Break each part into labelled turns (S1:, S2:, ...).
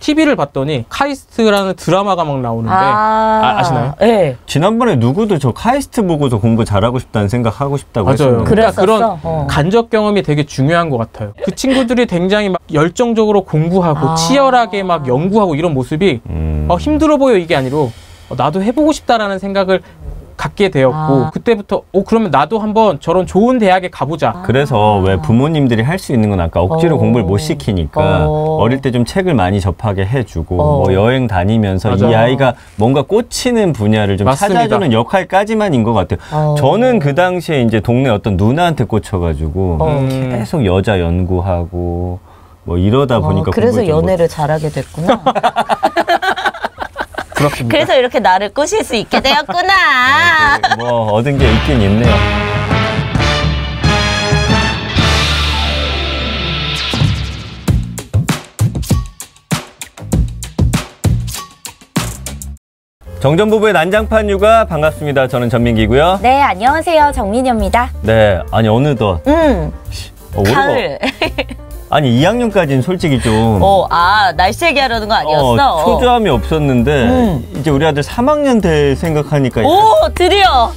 S1: TV를 봤더니 카이스트라는 드라마가 막 나오는데 아시나요?
S2: 네.
S3: 지난번에 누구도 저 카이스트 보고서 공부 잘하고 싶다는 생각하고 싶다고 했었는데.
S1: 그러니까 그런 간접 경험이 되게 중요한 것 같아요. 그 친구들이 굉장히 막 열정적으로 공부하고 치열하게 막 연구하고 이런 모습이 힘들어 보여 이게 아니고 나도 해보고 싶다라는 생각을 갖게 되었고 그때부터 그러면 나도 한번 저런 좋은 대학에 가보자.
S3: 그래서 왜 부모님들이 할 수 있는 건 아까 억지로 공부를 못 시키니까 어릴 때 좀 책을 많이 접하게 해주고 뭐 여행 다니면서 이 아이가 뭔가 꽂히는 분야를 좀 찾아주는 역할까지만인 것 같아요. 저는 그 당시에 이제 동네 어떤 누나한테 꽂혀가지고 계속 여자 연구하고 뭐 이러다 보니까
S2: 그래서 연애를 잘하게 됐구나.
S1: 그렇습니다.
S2: 그래서 이렇게 나를 꼬실 수 있게 되었구나.
S3: 뭐 얻은 게 있긴 있네요. 정전부부의 난장판 육아 반갑습니다. 저는 전민기고요.
S2: 네, 안녕하세요. 정민여입니다.
S3: 네, 아니 어느덧
S2: 가을.
S3: 아니 2학년까지는 솔직히 좀
S2: 날씨 얘기하려는 거 아니었어?
S3: 초조함이 없었는데 이제 우리 아들 3학년 될 생각하니까
S2: 드디어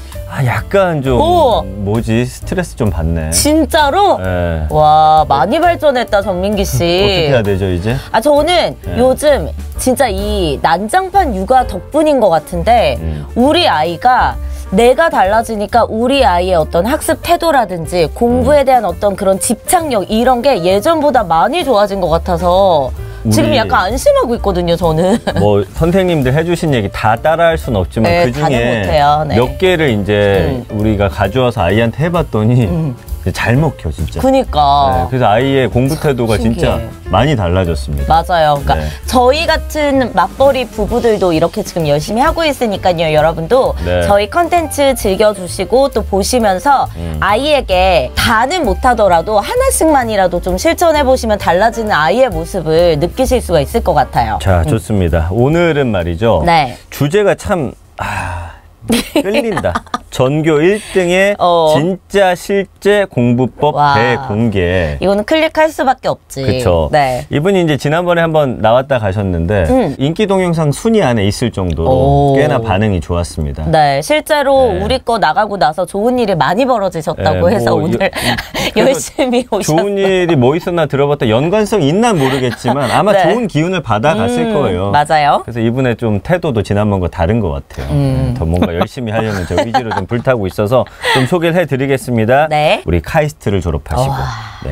S3: 약간 좀 뭐지 스트레스 좀 받네.
S2: 진짜로?
S3: 네.
S2: 와, 많이 발전했다 정민기 씨.
S3: 어떻게 해야 되죠 이제?
S2: 저는 요즘 진짜 이 난장판 육아 덕분인 것 같은데 우리 아이가 내가 달라지니까 우리 아이의 어떤 학습 태도라든지 공부에 대한 어떤 그런 집착력 이런 게 예전보다 많이 좋아진 것 같아서 지금 약간 안심하고 있거든요, 저는.
S3: 뭐 선생님들 해주신 얘기 다 따라할 수는 없지만
S2: 네,
S3: 그 중에 몇 개를 이제 우리가 가져와서 아이한테 해봤더니 잘 먹혀 진짜.
S2: 그니까.
S3: 네, 그래서 아이의 공부 태도가 진짜 많이 달라졌습니다.
S2: 맞아요. 그러니까 저희 같은 맞벌이 부부들도 이렇게 지금 열심히 하고 있으니까요. 여러분도 저희 컨텐츠 즐겨주시고 또 보시면서 아이에게 다는 못하더라도 하나씩만이라도 좀 실천해보시면 달라지는 아이의 모습을 느끼실 수가 있을 것 같아요.
S3: 자, 좋습니다. 오늘은 말이죠. 주제가 참 끌린다. 전교 1등의 진짜 실제 공부법 대공개.
S2: 이거는 클릭할 수밖에 없지.
S3: 그렇죠. 이분이 이제 지난번에 한번 나왔다 가셨는데 인기 동영상 순위 안에 있을 정도로 꽤나 반응이 좋았습니다.
S2: 네, 실제로 우리 거 나가고 나서 좋은 일이 많이 벌어지셨다고 해서 오늘 열심히 오셨어요.
S3: 좋은 일이 뭐 있었나 들어봤다 연관성 있나 모르겠지만 아마 좋은 기운을 받아갔을 거예요.
S2: 맞아요.
S3: 그래서 이분의 좀 태도도 지난번과 다른 것 같아요. 더 뭔가 열심히 하려는 저 의지로 좀 불타고 있어서 좀 소개를 해드리겠습니다. 우리 카이스트를 졸업하시고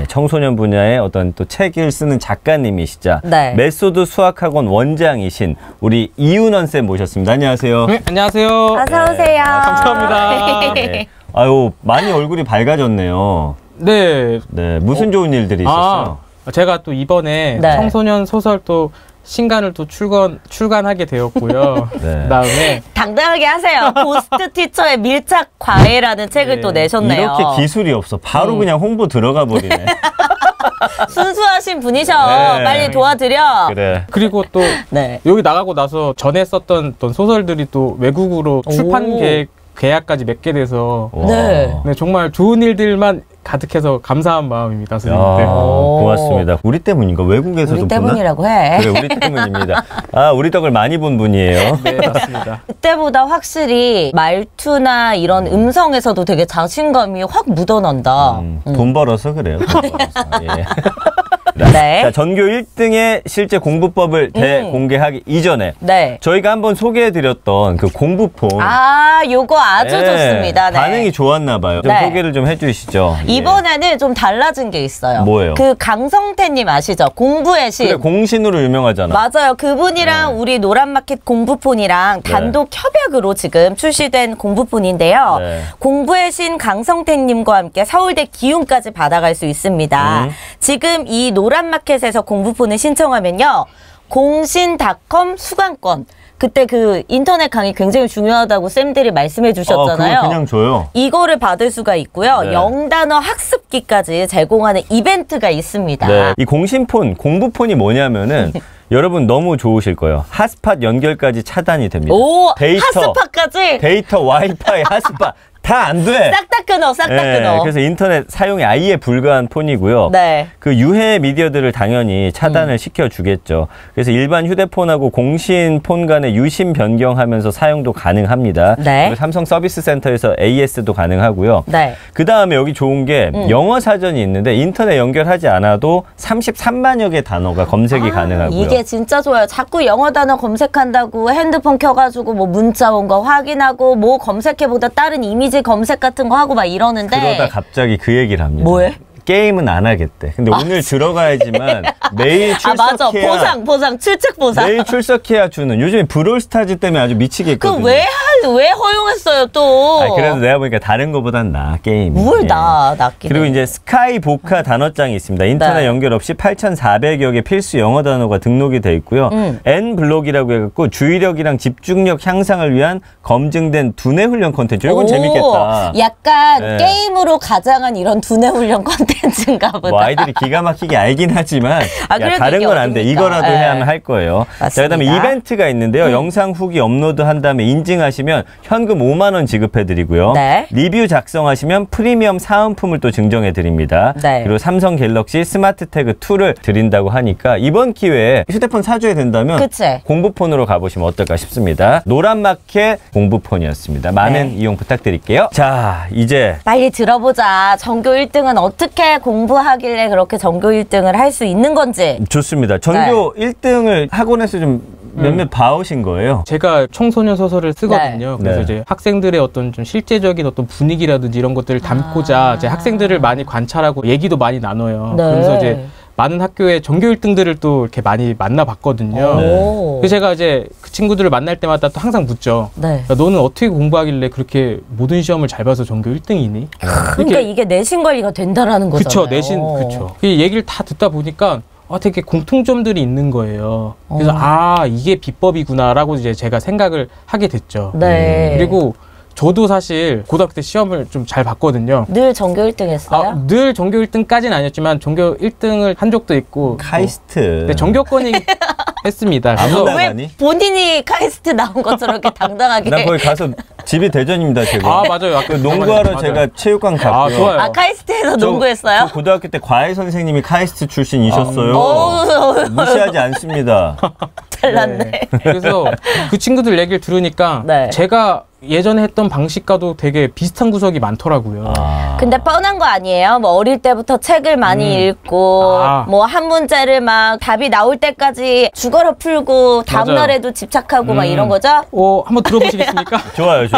S3: 청소년 분야의 어떤 또 책을 쓰는 작가님이시자 메소드 수학학원 원장이신 우리 이윤원 쌤 모셨습니다. 안녕하세요.
S1: 네, 안녕하세요.
S2: 어서 오세요.
S1: 감사합니다.
S3: 아유, 많이 얼굴이 밝아졌네요.
S1: 네.
S3: 무슨 좋은 일들이 있었어요?
S1: 제가 또 이번에 청소년 소설 또 신간을 또 출간하게 되었고요. 그다음에
S2: 당당하게 하세요. 고스트 티처의 밀착 과외라는 책을 또 내셨네요.
S3: 이렇게 기술이 없어. 바로 그냥 홍보 들어가 버리네.
S2: 순수하신 분이셔. 빨리 도와드려.
S1: 그리고 또 여기 나가고 나서 전에 썼던 소설들이 또 외국으로 출판 계약까지 맺게 돼서 정말 좋은 일들만 가득해서 감사한 마음입니다, 선생님들.
S3: 고맙습니다. 우리 때문인가? 외국에서도
S2: 우리 때문이라고
S3: 보나?
S2: 해.
S3: 그래, 우리 때문입니다. 우리 덕을 많이 본 분이에요.
S1: 네, 맞습니다.
S2: 그때보다 확실히 말투나 이런 음성에서도 되게 자신감이 확 묻어난다.
S3: 돈 벌어서 그래요. 돈 벌어서. 자, 전교 1등의 실제 공부법을 대공개하기 이전에 저희가 한번 소개해드렸던 그 공부폰.
S2: 요거 아주 좋습니다.
S3: 반응이 좋았나 봐요. 좀 소개를 좀 해주시죠.
S2: 이번에는 좀 달라진 게 있어요.
S3: 뭐예요?
S2: 그 강성태님 아시죠? 공부의 신.
S3: 그래, 공신으로 유명하잖아.
S2: 맞아요. 그분이랑 우리 노란마켓 공부폰이랑 단독 협약으로 지금 출시된 공부폰인데요. 공부의 신 강성태님과 함께 서울대 기운까지 받아갈 수 있습니다. 지금 이 노란마켓에서 공부폰을 신청하면요. 공신닷컴 수강권. 그때 그 인터넷 강의 굉장히 중요하다고 쌤들이 말씀해 주셨잖아요.
S3: 그거 그냥 줘요.
S2: 이거를 받을 수가 있고요. 영단어 학습기까지 제공하는 이벤트가 있습니다.
S3: 이 공신폰, 공부폰이 뭐냐면은 여러분 너무 좋으실 거예요. 핫스팟 연결까지 차단이 됩니다.
S2: 오, 핫스팟까지?
S3: 데이터, 와이파이, 핫스팟 다 안 돼.
S2: 싹 다 끊어, 싹 다 끊어.
S3: 그래서 인터넷 사용이 아예 불가한 폰이고요.
S2: 네.
S3: 그 유해 미디어들을 당연히 차단을 시켜주겠죠. 그래서 일반 휴대폰하고 공신 폰 간의 유심 변경하면서 사용도 가능합니다.
S2: 네.
S3: 삼성 서비스 센터에서 AS도 가능하고요.
S2: 네.
S3: 그 다음에 여기 좋은 게 영어 사전이 있는데 인터넷 연결하지 않아도 33만여 개 단어가 검색이 가능하고요.
S2: 이게 진짜 좋아요. 자꾸 영어 단어 검색한다고 핸드폰 켜가지고 뭐 문자 온 거 확인하고 뭐 검색해보다 다른 이미지 검색 같은 거 하고 막 이러는데
S3: 그러다 갑자기 그 얘기를 합니다.
S2: 뭐해?
S3: 게임은 안 하겠대. 근데 오늘 들어가야지만 내일 출석해야.
S2: 맞아. 보상, 출첵 보상.
S3: 내일 출석해야 주는. 요즘에 브롤스타즈 때문에 아주 미치게 했거든요.
S2: 왜 허용했어요, 또?
S3: 그래도 내가 보니까 다른 거보단 나아, 게임이.
S2: 뭘 낫긴
S3: 그리고 이제 스카이 보카 단어장이 있습니다. 인터넷 연결 없이 8,400여 개 필수 영어 단어가 등록이 돼 있고요. N블록이라고 해갖고 주의력이랑 집중력 향상을 위한 검증된 두뇌 훈련 콘텐츠. 이건 재밌겠다.
S2: 약간 게임으로 가장한 이런 두뇌 훈련 콘텐츠인가 보다.
S3: 뭐 아이들이 기가 막히게 알긴 하지만 야, 다른 건 안 돼. 이거라도 해야만 할 거예요. 자, 그다음에 이벤트가 있는데요. 영상 후기 업로드한 다음에 인증하시면 현금 5만 원 지급해드리고요.
S2: 네.
S3: 리뷰 작성하시면 프리미엄 사은품을 또 증정해드립니다.
S2: 네.
S3: 그리고 삼성 갤럭시 스마트 태그 2를 드린다고 하니까 이번 기회에 휴대폰 사줘야 된다면
S2: 그치?
S3: 공부폰으로 가보시면 어떨까 싶습니다. 노란마켓 공부폰이었습니다. 많은 이용 부탁드릴게요. 자, 이제
S2: 빨리 들어보자. 전교 1등은 어떻게 공부하길래 그렇게 전교 1등을 할 수 있는 건지.
S3: 좋습니다. 전교 1등을 학원에서 좀 몇몇 봐오신 거예요?
S1: 제가 청소년 소설을 쓰거든요. 그래서 이제 학생들의 어떤 좀 실제적인 어떤 분위기라든지 이런 것들을 담고자 이제 학생들을 많이 관찰하고 얘기도 많이 나눠요. 그래서 이제 많은 학교의 전교 1등들을 또 이렇게 많이 만나봤거든요. 그래서 제가 이제 그 친구들을 만날 때마다 또 항상 묻죠. 야, 너는 어떻게 공부하길래 그렇게 모든 시험을 잘 봐서 전교 1등이니?
S2: 그러니까 이게 내신 관리가 된다라는 거잖아요.
S1: 그쵸, 내신, 그쵸. 이 얘기를 다 듣다 보니까 되게 공통점들이 있는 거예요. 그래서 이게 비법이구나라고 이제 제가 생각을 하게 됐죠. 그리고 저도 사실 고등학교 때 시험을 좀 잘 봤거든요.
S2: 늘 전교 1등 했어요?
S1: 늘 전교 1등까지는 아니었지만 전교 1등을 한 적도 있고
S3: 카이스트.
S1: 네, 전교권이 했습니다.
S2: 왜 본인이 카이스트 나온 것처럼 이렇게 당당하게.
S3: 난 거기 가서 집이 대전입니다, 제가.
S1: 맞아요.
S3: 그 농구하러 제가 체육관 갔고요.
S1: 좋아요.
S2: 카이스트에서 농구했어요?
S3: 저 고등학교 때 과외 선생님이 카이스트 출신이셨어요. 무시하지 않습니다.
S2: 잘났네.
S1: 그래서 그 친구들 얘기를 들으니까 제가 예전에 했던 방식과도 되게 비슷한 구석이 많더라고요.
S2: 근데 뻔한 거 아니에요? 뭐 어릴 때부터 책을 많이 읽고 뭐 한 문제를 막 답이 나올 때까지 죽어라 풀고 다음 날에도 집착하고 막 이런 거죠?
S1: 한번 들어보시겠습니까?
S3: 좋아요.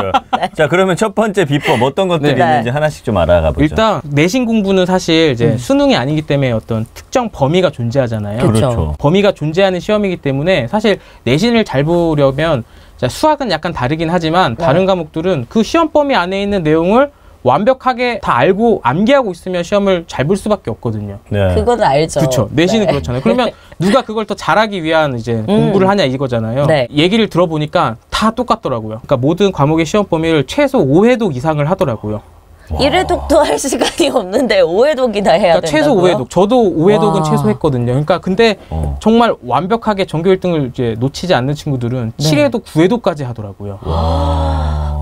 S3: 자, 그러면 첫 번째 비법 어떤 것들이 있는지 하나씩 좀 알아가 보죠.
S1: 일단 내신 공부는 사실 이제 수능이 아니기 때문에 어떤 특정 범위가 존재하잖아요.
S3: 그렇죠.
S1: 범위가 존재하는 시험이기 때문에 사실 내신을 잘 보려면 수학은 약간 다르긴 하지만 다른 과목들은 그 시험 범위 안에 있는 내용을 완벽하게 다 알고 암기하고 있으면 시험을 잘 볼 수밖에 없거든요.
S2: 그건 알죠.
S1: 그렇죠. 내신은 그렇잖아요. 그러면 누가 그걸 더 잘하기 위한 이제 공부를 하냐 이거잖아요. 얘기를 들어보니까 다 똑같더라고요. 그러니까 모든 과목의 시험 범위를 최소 5회독 이상을 하더라고요.
S2: 1회독도 할 시간이 없는데 5회독이나 해야 된다고요?
S1: 최소 5회독. 저도 5회독은 최소 했거든요. 그러니까 근데 정말 완벽하게 전교 1등을 이제 놓치지 않는 친구들은 7회독, 9회독까지 하더라고요.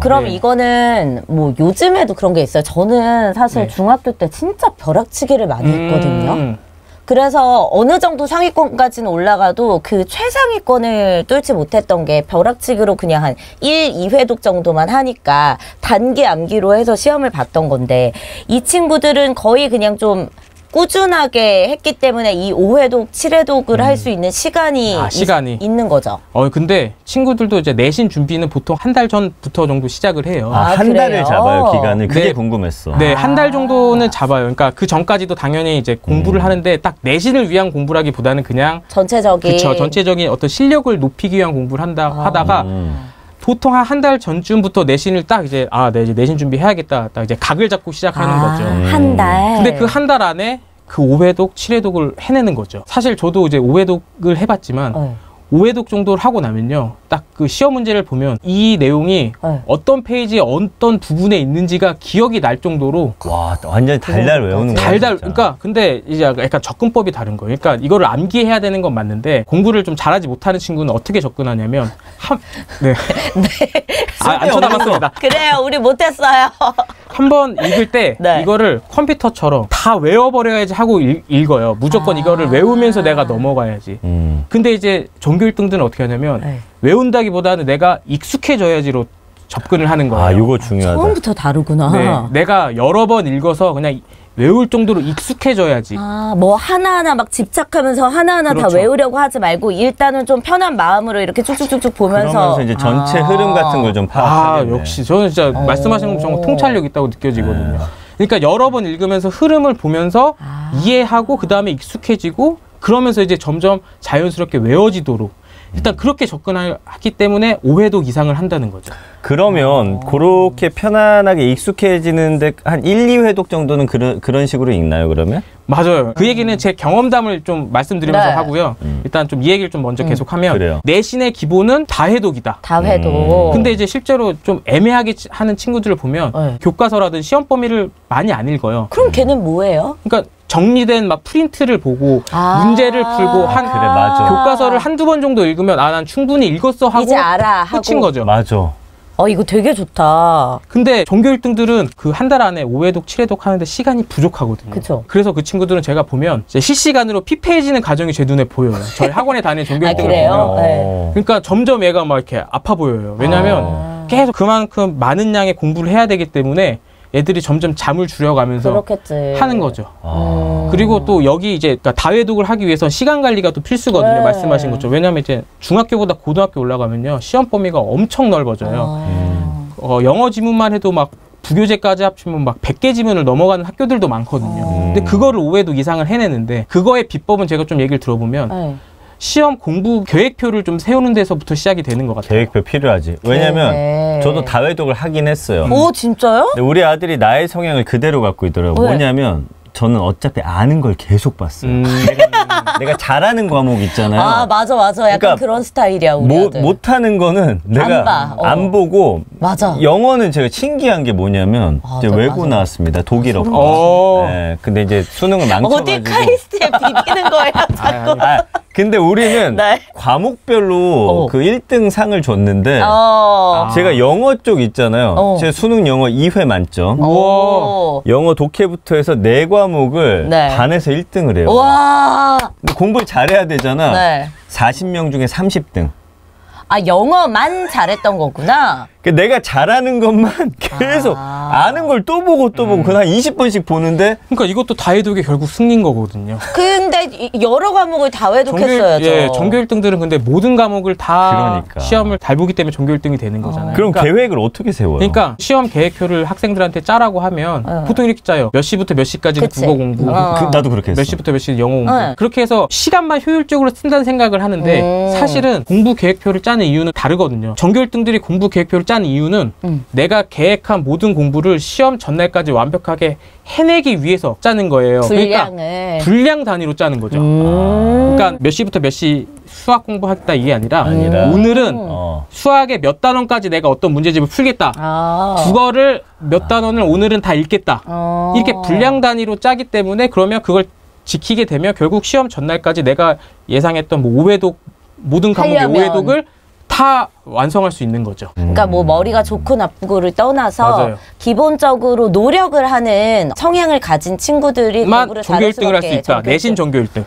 S2: 그럼 이거는 뭐 요즘에도 그런 게 있어요. 저는 사실 중학교 때 진짜 벼락치기를 많이 했거든요. 그래서 어느 정도 상위권까지는 올라가도 그 최상위권을 뚫지 못했던 게 벼락치기로 그냥 한 1, 2회독 정도만 하니까 단기 암기로 해서 시험을 봤던 건데 이 친구들은 거의 그냥 좀 꾸준하게 했기 때문에 이 5회독, 7회독을 할 수 있는 시간이 있는 거죠.
S1: 근데 친구들도 이제 내신 준비는 보통 한 달 전부터 정도 시작을 해요.
S3: 한 달을 잡아요, 기간을. 그게 궁금했어.
S1: 네, 한 달 정도는 잡아요. 그러니까 그 전까지도 당연히 이제 공부를 하는데 딱 내신을 위한 공부라기보다는 그냥 전체적인 어떤 실력을 높이기 위한 공부를 하다가 보통 한 달 전쯤부터 내신을 딱 이제 이제 내신 준비해야겠다. 딱 이제 각을 잡고 시작하는 거죠.
S2: 한 달.
S1: 근데 그 한 달 안에 그 5회독, 7회독을 해내는 거죠. 사실 저도 이제 5회독을 해봤지만 5회독 정도를 하고 나면요. 딱 그 시험 문제를 보면 이 내용이
S2: 네.
S1: 어떤 페이지에 어떤 부분에 있는지가 기억이 날 정도로
S3: 와, 완전히 달달 외우는 거야.
S1: 달달. 그러니까 근데 이제 약간 접근법이 다른 거예요. 그러니까 이거를 암기해야 되는 건 맞는데 공부를 좀 잘하지 못하는 친구는 어떻게 접근하냐면 네. 안 쳐다봤습니다.
S2: 그래요. 우리 못했어요.
S1: 한번 읽을 때
S2: 네.
S1: 이거를 컴퓨터처럼 다 외워버려야지 하고 읽어요. 무조건 이거를 외우면서 내가 넘어가야지. 근데 이제 전교 1등들은 어떻게 하냐면
S2: 네.
S1: 외운다기보다는 내가 익숙해져야지로 접근을 하는 거예요.
S3: 아, 이거 중요하다.
S2: 처음부터 다르구나.
S1: 네, 내가 여러 번 읽어서 그냥 외울 정도로 익숙해져야지.
S2: 아, 뭐 하나하나 막 집착하면서 하나하나
S1: 그렇죠.
S2: 다 외우려고 하지 말고 일단은 좀 편한 마음으로 이렇게 쭉쭉쭉쭉 보면서
S3: 그러면서 이제 전체 흐름 같은 걸 좀 파악하겠네.
S1: 역시 저는 진짜 말씀하신 건 정말 통찰력 있다고 느껴지거든요. 그러니까 여러 번 읽으면서 흐름을 보면서 이해하고 그 다음에 익숙해지고 그러면서 이제 점점 자연스럽게 외워지도록 일단 그렇게 접근하기 때문에 5회독 이상을 한다는 거죠.
S3: 그러면 그렇게 편안하게 익숙해지는데 한 1, 2회독 정도는 그런 식으로 읽나요, 그러면?
S1: 맞아요. 그 얘기는 제 경험담을 좀 말씀드리면서
S2: 네.
S1: 하고요. 일단 좀 이 얘기를 좀 먼저 계속하면
S3: 그래요.
S1: 내신의 기본은 다회독이다.
S2: 다회도.
S1: 근데 이제 실제로 좀 애매하게 하는 친구들을 보면
S2: 네.
S1: 교과서라든 시험 범위를 많이 안 읽어요.
S2: 그럼 걔는 뭐예요?
S1: 그러니까 정리된 막 프린트를 보고
S2: 아.
S1: 문제를 풀고 한
S3: 그래, 맞아.
S1: 교과서를 한두 번 정도 읽으면 아, 난 충분히 읽었어 하고
S2: 이제 알아 하고.
S1: 끝인 거죠.
S3: 맞아.
S2: 이거 되게 좋다.
S1: 근데 전교 1등들은 그 한 달 안에 5회독, 7회독 하는데 시간이 부족하거든요.
S2: 그쵸.
S1: 그래서 그 친구들은 제가 보면 이제 실시간으로 피폐해지는 과정이 제 눈에 보여요. 저희 학원에 다니는 전교 1등을
S2: 그래요?
S1: 보면.
S2: 네.
S1: 그러니까 점점 얘가 막 이렇게 아파 보여요. 왜냐하면 계속 그만큼 많은 양의 공부를 해야 되기 때문에 애들이 점점 잠을 줄여가면서
S2: 그렇겠지.
S1: 하는 거죠. 그리고 또 여기 이제 그러니까 다회독을 하기 위해선 시간 관리가 또 필수거든요.
S2: 네.
S1: 말씀하신 것처럼. 왜냐하면 이제 중학교보다 고등학교 올라가면요. 시험 범위가 엄청 넓어져요. 영어 지문만 해도 막 부교재까지 합치면 막 100개 지문을 넘어가는 학교들도 많거든요. 근데 그거를 5회독 이상을 해내는데 그거의 비법은 제가 좀 얘기를 들어보면
S2: 네.
S1: 시험 공부 계획표를 좀 세우는 데서부터 시작이 되는 것 같아요.
S3: 계획표 필요하지. 왜냐면
S2: 네.
S3: 저도 다회독을 하긴 했어요.
S2: 오, 진짜요?
S3: 근데 우리 아들이 나의 성향을 그대로 갖고 있더라고요.
S2: 왜?
S3: 뭐냐면 저는 어차피 아는 걸 계속 봤어요. 내가 잘하는 과목 있잖아요.
S2: 아, 맞아. 약간
S3: 그러니까
S2: 그런 스타일이야, 우리 아들.
S3: 못하는 거는 내가
S2: 봐.
S3: 안 보고
S2: 맞아.
S3: 영어는 제가 신기한 게 뭐냐면 이제
S2: 맞아,
S3: 외고
S2: 맞아.
S3: 나왔습니다. 독일어과.
S1: 어.
S3: 네, 근데 이제 수능을 망쳐가지고.
S2: 어디 카이스트에 비비는 거예요, 자꾸.
S3: 근데 우리는
S2: 네.
S3: 과목별로 그 1등 상을 줬는데 제가 영어 쪽 있잖아요. 제 수능 영어 2회 만점.
S2: 오.
S3: 영어 독해부터 해서 4과목을
S2: 네.
S3: 반에서 1등을 해요.
S2: 와.
S3: 근데 공부를 잘해야 되잖아.
S2: 네.
S3: 40명 중에 30등.
S2: 아, 영어만 잘했던 거구나.
S3: 내가 잘하는 것만 계속 아는 걸 또 보고 그한 20번씩 보는데
S1: 그러니까 이것도 다회독의 결국 승리인 거거든요.
S2: 근데 여러 과목을 다 회독했어야죠.
S1: 전교 1등들은 근데 모든 과목을 다
S3: 그러니까.
S1: 시험을 잘 보기 때문에 전교 1등이 되는 거잖아요.
S3: 그럼
S1: 그러니까,
S3: 계획을 어떻게 세워요?
S1: 그러니까 시험 계획표를 학생들한테 짜라고 하면 보통 이렇게 짜요. 몇 시부터 몇 시까지는
S2: 그치.
S1: 국어 공부,
S3: 나도 그렇게 했어.
S1: 몇 시부터 몇 시는 영어 공부.
S2: 네.
S1: 그렇게 해서 시간만 효율적으로 쓴다는 생각을 하는데 사실은 공부 계획표를 짜는 이유는 다르거든요. 전교 1등들이 공부 계획표를 짜는 이유는 내가 계획한 모든 공부를 시험 전날까지 완벽하게 해내기 위해서 짜는 거예요.
S2: 분량을.
S1: 그러니까 분량 단위로 짜는 거죠. 그러니까 몇 시부터 몇 시 수학 공부하겠다 이게 아니라 오늘은 수학의 몇 단원까지 내가 어떤 문제집을 풀겠다. 국어를 몇 단원을 오늘은 다 읽겠다. 이렇게 분량 단위로 짜기 때문에 그러면 그걸 지키게 되면 결국 시험 전날까지 내가 예상했던 뭐 5회독 모든 과목의
S2: 하려면.
S1: 5회독을 다 완성할 수 있는 거죠.
S2: 그러니까 뭐 머리가 좋고 나쁘고를 떠나서
S1: 맞아요.
S2: 기본적으로 노력을 하는 성향을 가진 친구들이 공부를
S1: 전교 1등을 할 수 있다.
S2: 전교
S1: 내신
S2: 1등.
S1: 전교 1등.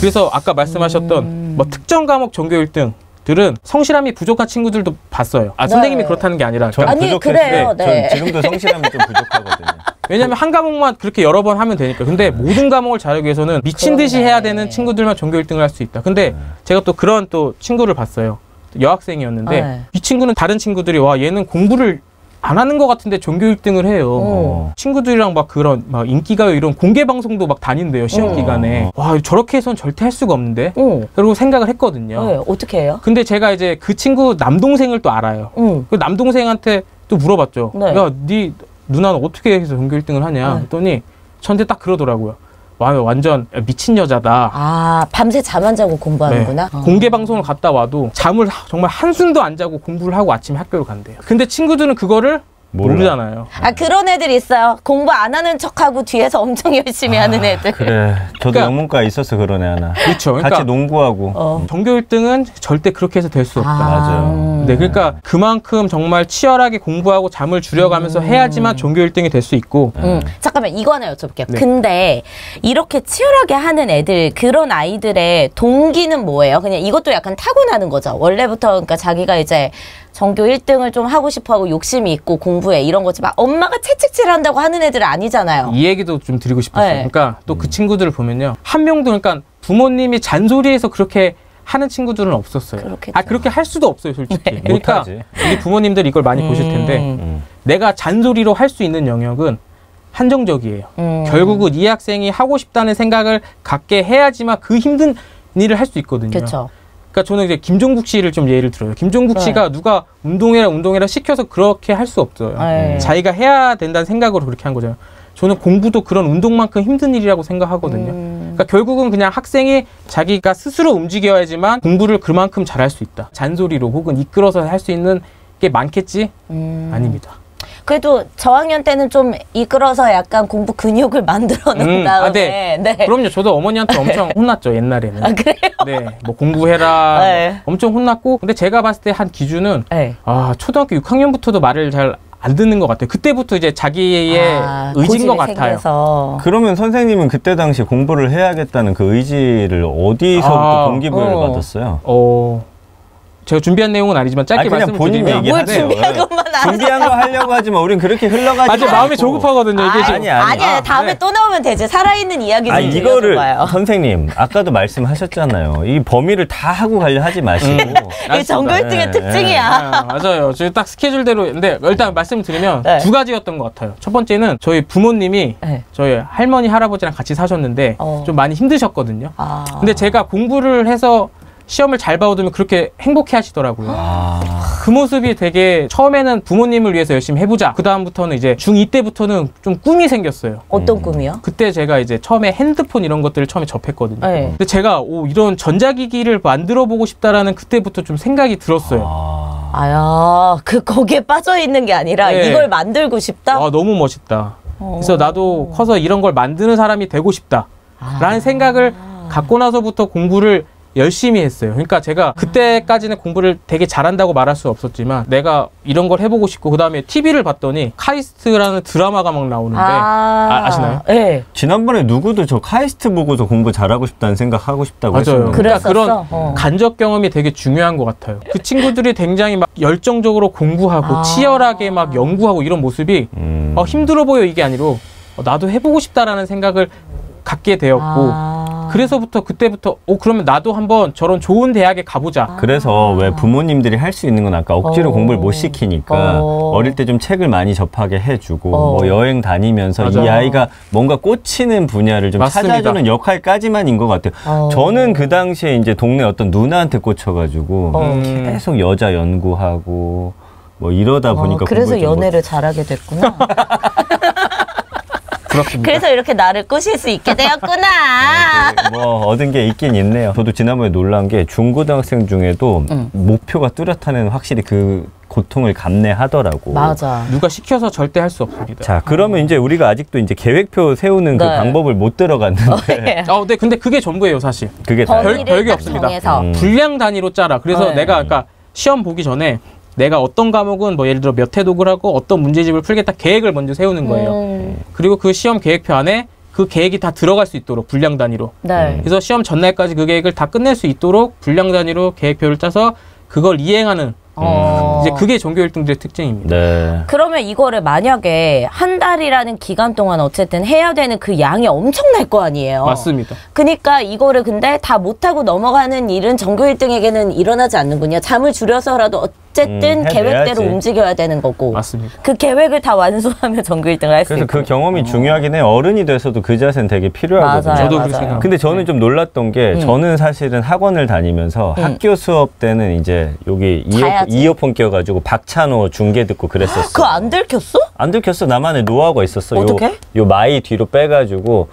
S1: 그래서 아까 말씀하셨던 뭐 특정 과목 전교 1등들은 성실함이 부족한 친구들도 봤어요. 선생님이 그렇다는 게 아니라.
S3: 전
S2: 아니,
S3: 부족했어요.
S2: 그래요. 네.
S3: 전 지금도 성실함이 좀 부족하거든요.
S1: 왜냐면 한 과목만 그렇게 여러 번 하면 되니까. 근데 모든 과목을 잘하기 위해서는 미친 듯이 해야 되는 친구들만 전교 1등을 할 수 있다. 근데 제가 또 그런 또 친구를 봤어요. 여학생이었는데
S2: 네.
S1: 이 친구는 다른 친구들이 와 얘는 공부를 안 하는 것 같은데 전교 1등을 해요. 친구들이랑 막 그런 막 인기가요 이런 공개 방송도 막 다닌대요 시험 기간에. 와 저렇게 해선 절대 할 수가 없는데. 그리고 생각을 했거든요.
S2: 네, 어떻게 해요?
S1: 근데 제가 이제 그 친구 남동생을 또 알아요. 그 남동생한테 또 물어봤죠.
S2: 네.
S1: 야, 네 누나는 어떻게 해서 전교 1등을 하냐?
S2: 네.
S1: 그랬더니 저한테 딱 그러더라고요. 완전 미친 여자다.
S2: 아, 밤새 잠 안 자고 공부하는구나.
S1: 네. 공개 방송을 갔다 와도 잠을 정말 한숨도 안 자고 공부를 하고 아침에 학교를 간대요. 근데 친구들은 그거를 모르잖아요.
S2: 아, 그런 애들 있어요. 공부 안 하는 척하고 뒤에서 엄청 열심히 하는 애들.
S3: 그래. 저도
S1: 그러니까,
S3: 영문과에 있었어 그런 애 하나.
S1: 그렇죠. 그러니까,
S3: 같이 농구하고.
S1: 전교 1등은 절대 그렇게 해서 될 수 없다.
S3: 맞아요.
S1: 네, 그러니까 그만큼 정말 치열하게 공부하고 잠을 줄여가면서 해야지만 전교 1등이 될 수 있고.
S2: 잠깐만 이거 하나 여쭤볼게요.
S1: 네.
S2: 근데 이렇게 치열하게 하는 애들, 그런 아이들의 동기는 뭐예요? 그냥 이것도 약간 타고나는 거죠. 원래부터 그러니까 자기가 이제 전교 1등을 좀 하고 싶어하고 욕심이 있고 공부에 이런 거지 막 엄마가 채찍질한다고 하는 애들은 아니잖아요.
S1: 이 얘기도 좀 드리고 싶었어요.
S2: 네.
S1: 그러니까 또 그 친구들을 보면요. 한 명도 그러니까 부모님이 잔소리해서 그렇게 하는 친구들은 없었어요.
S2: 그렇겠죠.
S1: 아, 그렇게 할 수도 없어요, 솔직히.
S2: 네.
S1: 그러니까
S3: 못하지.
S1: 우리 부모님들이 이걸 많이 보실 텐데 내가 잔소리로 할 수 있는 영역은 한정적이에요. 결국은 이 학생이 하고 싶다는 생각을 갖게 해야지만 그 힘든 일을 할 수 있거든요.
S2: 그렇죠.
S1: 그러니까 저는 이제 김종국 씨를 좀 예를 들어요. 김종국
S2: 네.
S1: 씨가 누가 운동해라 시켜서 그렇게 할 수 없어요.
S2: 네.
S1: 자기가 해야 된다는 생각으로 그렇게 한 거죠. 저는 공부도 그런 운동만큼 힘든 일이라고 생각하거든요. 그러니까 결국은 그냥 학생이 자기가 스스로 움직여야지만 공부를 그만큼 잘할 수 있다. 잔소리로 혹은 이끌어서 할 수 있는 게 많겠지? 아닙니다.
S2: 그래도 저학년 때는 좀 이끌어서 약간 공부 근육을 만들어 놓은 다음에.
S1: 네. 그럼요. 저도 어머니한테 엄청 혼났죠, 옛날에는.
S2: 아, 그래요?
S1: 네, 뭐 공부해라.
S2: 네.
S1: 엄청 혼났고. 근데 제가 봤을 때 한 기준은
S2: 네.
S1: 초등학교 6학년부터도 말을 잘 안 듣는 것 같아요. 그때부터 이제 자기의 의지인 것 같아요.
S2: 생겨서.
S3: 그러면 선생님은 그때 당시 공부를 해야겠다는 그 의지를 어디서부터 동기부여를 받았어요?
S1: 제가 준비한 내용은 아니지만 짧게
S3: 그냥 본인
S1: 말씀을 드리면
S2: 뭘
S3: 얘기하세요.
S2: 준비한 것만 안
S3: 준비한 거 하려고 하지만 우린 그렇게 흘러가지
S1: 아직 마음이 조급하거든요. 이게 지금.
S2: 아니야. 다음에
S1: 네.
S2: 또 나오면 되지. 살아있는 이야기 좀
S3: 이거를
S2: 들려줘봐요.
S3: 선생님 아까도 말씀하셨잖아요. 이 범위를 다 하고 가려 하지 마시고.
S2: 이게 전교 1등의 특징이야.
S1: 맞아요. 저희 딱 스케줄대로. 근데 일단 말씀드리면
S2: 네.
S1: 두 가지였던 것 같아요. 첫 번째는 저희 부모님이
S2: 네.
S1: 저희 할머니 할아버지랑 같이 사셨는데 좀 많이 힘드셨거든요. 근데 제가 공부를 해서 시험을 잘 봐오면 그렇게 행복해 하시더라고요. 그 모습이 되게 처음에는 부모님을 위해서 열심히 해보자. 그 다음부터는 이제 중2 때부터는 좀 꿈이 생겼어요.
S2: 어떤 꿈이요?
S1: 그때 제가 이제 처음에 핸드폰 이런 것들을 처음에 접했거든요.
S2: 네.
S1: 근데 제가 이런 전자기기를 만들어 보고 싶다라는 그때부터 좀 생각이 들었어요.
S2: 거기에 빠져 있는 게 아니라
S1: 네.
S2: 이걸 만들고 싶다?
S1: 너무 멋있다. 그래서 나도 커서 이런 걸 만드는 사람이 되고 싶다. 라는 생각을 갖고 나서부터 공부를 열심히 했어요. 그러니까 제가 그때까지는 공부를 되게 잘한다고 말할 수 없었지만 내가 이런 걸 해보고 싶고 그 다음에 TV를 봤더니 카이스트라는 드라마가 막 나오는데 아시나요?
S2: 네.
S3: 지난번에 누구도 저 카이스트 보고서 공부 잘하고 싶다는 생각 하고 싶다고
S1: 맞아요.
S3: 했었는데.
S1: 그러니까 그런 간접 경험이 되게 중요한 것 같아요. 그 친구들이 굉장히 막 열정적으로 공부하고 치열하게 막 연구하고 이런 모습이 힘들어 보여 이게 아니로 나도 해보고 싶다라는 생각을 갖게 되었고 그래서부터 그때부터 그러면 나도 한번 저런 좋은 대학에 가보자.
S3: 그래서 왜 부모님들이 할 수 있는 건 아까 억지로 공부를 못 시키니까 어릴 때 좀 책을 많이 접하게 해주고 뭐 여행 다니면서
S1: 맞아.
S3: 이 아이가 뭔가 꽂히는 분야를 좀
S1: 맞습니다.
S3: 찾아주는 역할까지만인 것 같아요. 저는 그 당시에 이제 동네 어떤 누나한테 꽂혀가지고 계속 여자 연구하고 뭐 이러다 보니까
S2: 그래서 연애를 잘하게 됐구나.
S1: 그렇습니다.
S2: 그래서 이렇게 나를 꼬실 수 있게 되었구나.
S3: 뭐 얻은 게 있긴 있네요. 저도 지난번에 놀란 게 중고등학생 중에도 목표가 뚜렷한 애는 확실히 그 고통을 감내하더라고.
S2: 맞아.
S1: 누가 시켜서 절대 할 수 없습니다.
S3: 자, 그러면 이제 우리가 아직도 이제 계획표 세우는 그 방법을 못 들어갔는데.
S1: 네, 근데 그게 전부예요, 사실.
S3: 그게 다
S1: 별게 없습니다. 분량 단위로 짜라. 그래서 내가 아까 시험 보기 전에 내가 어떤 과목은 뭐 예를 들어 몇 회 독을 하고 어떤 문제집을 풀겠다 계획을 먼저 세우는 거예요. 그리고 그 시험 계획표 안에 그 계획이 다 들어갈 수 있도록 분량 단위로. 그래서 시험 전날까지 그 계획을 다 끝낼 수 있도록 분량 단위로 계획표를 짜서 그걸 이행하는 이제 그게 전교 1등들의 특징입니다.
S3: 네.
S2: 그러면 이거를 만약에 한 달이라는 기간 동안 어쨌든 해야 되는 그 양이 엄청날 거 아니에요.
S1: 맞습니다.
S2: 그러니까 이거를 근데 다 못하고 넘어가는 일은 전교 1등에게는 일어나지 않는군요. 잠을 줄여서라도 어쨌든 계획대로 움직여야 되는 거고.
S1: 맞습니다.
S2: 그 계획을 다 완수하면 전교 1등을 할 수 있고.
S3: 그래서 그 경험이 중요하긴 해요. 어른이 돼서도 그 자세는 되게 필요하거든요.
S2: 맞아요,
S1: 저도
S2: 맞아요.
S1: 그렇게 생각합니다.
S3: 근데 저는 좀 놀랐던 게 저는 사실은 학원을 다니면서 학교 수업 때는 이제 여기 이어폰 껴가지고 박찬호 중계 듣고 그랬었어.
S2: 그거 안 들켰어?
S3: 안 들켰어. 나만의 노하우가 있었어.
S2: 어떻게?
S3: 요 마이 뒤로 빼가지고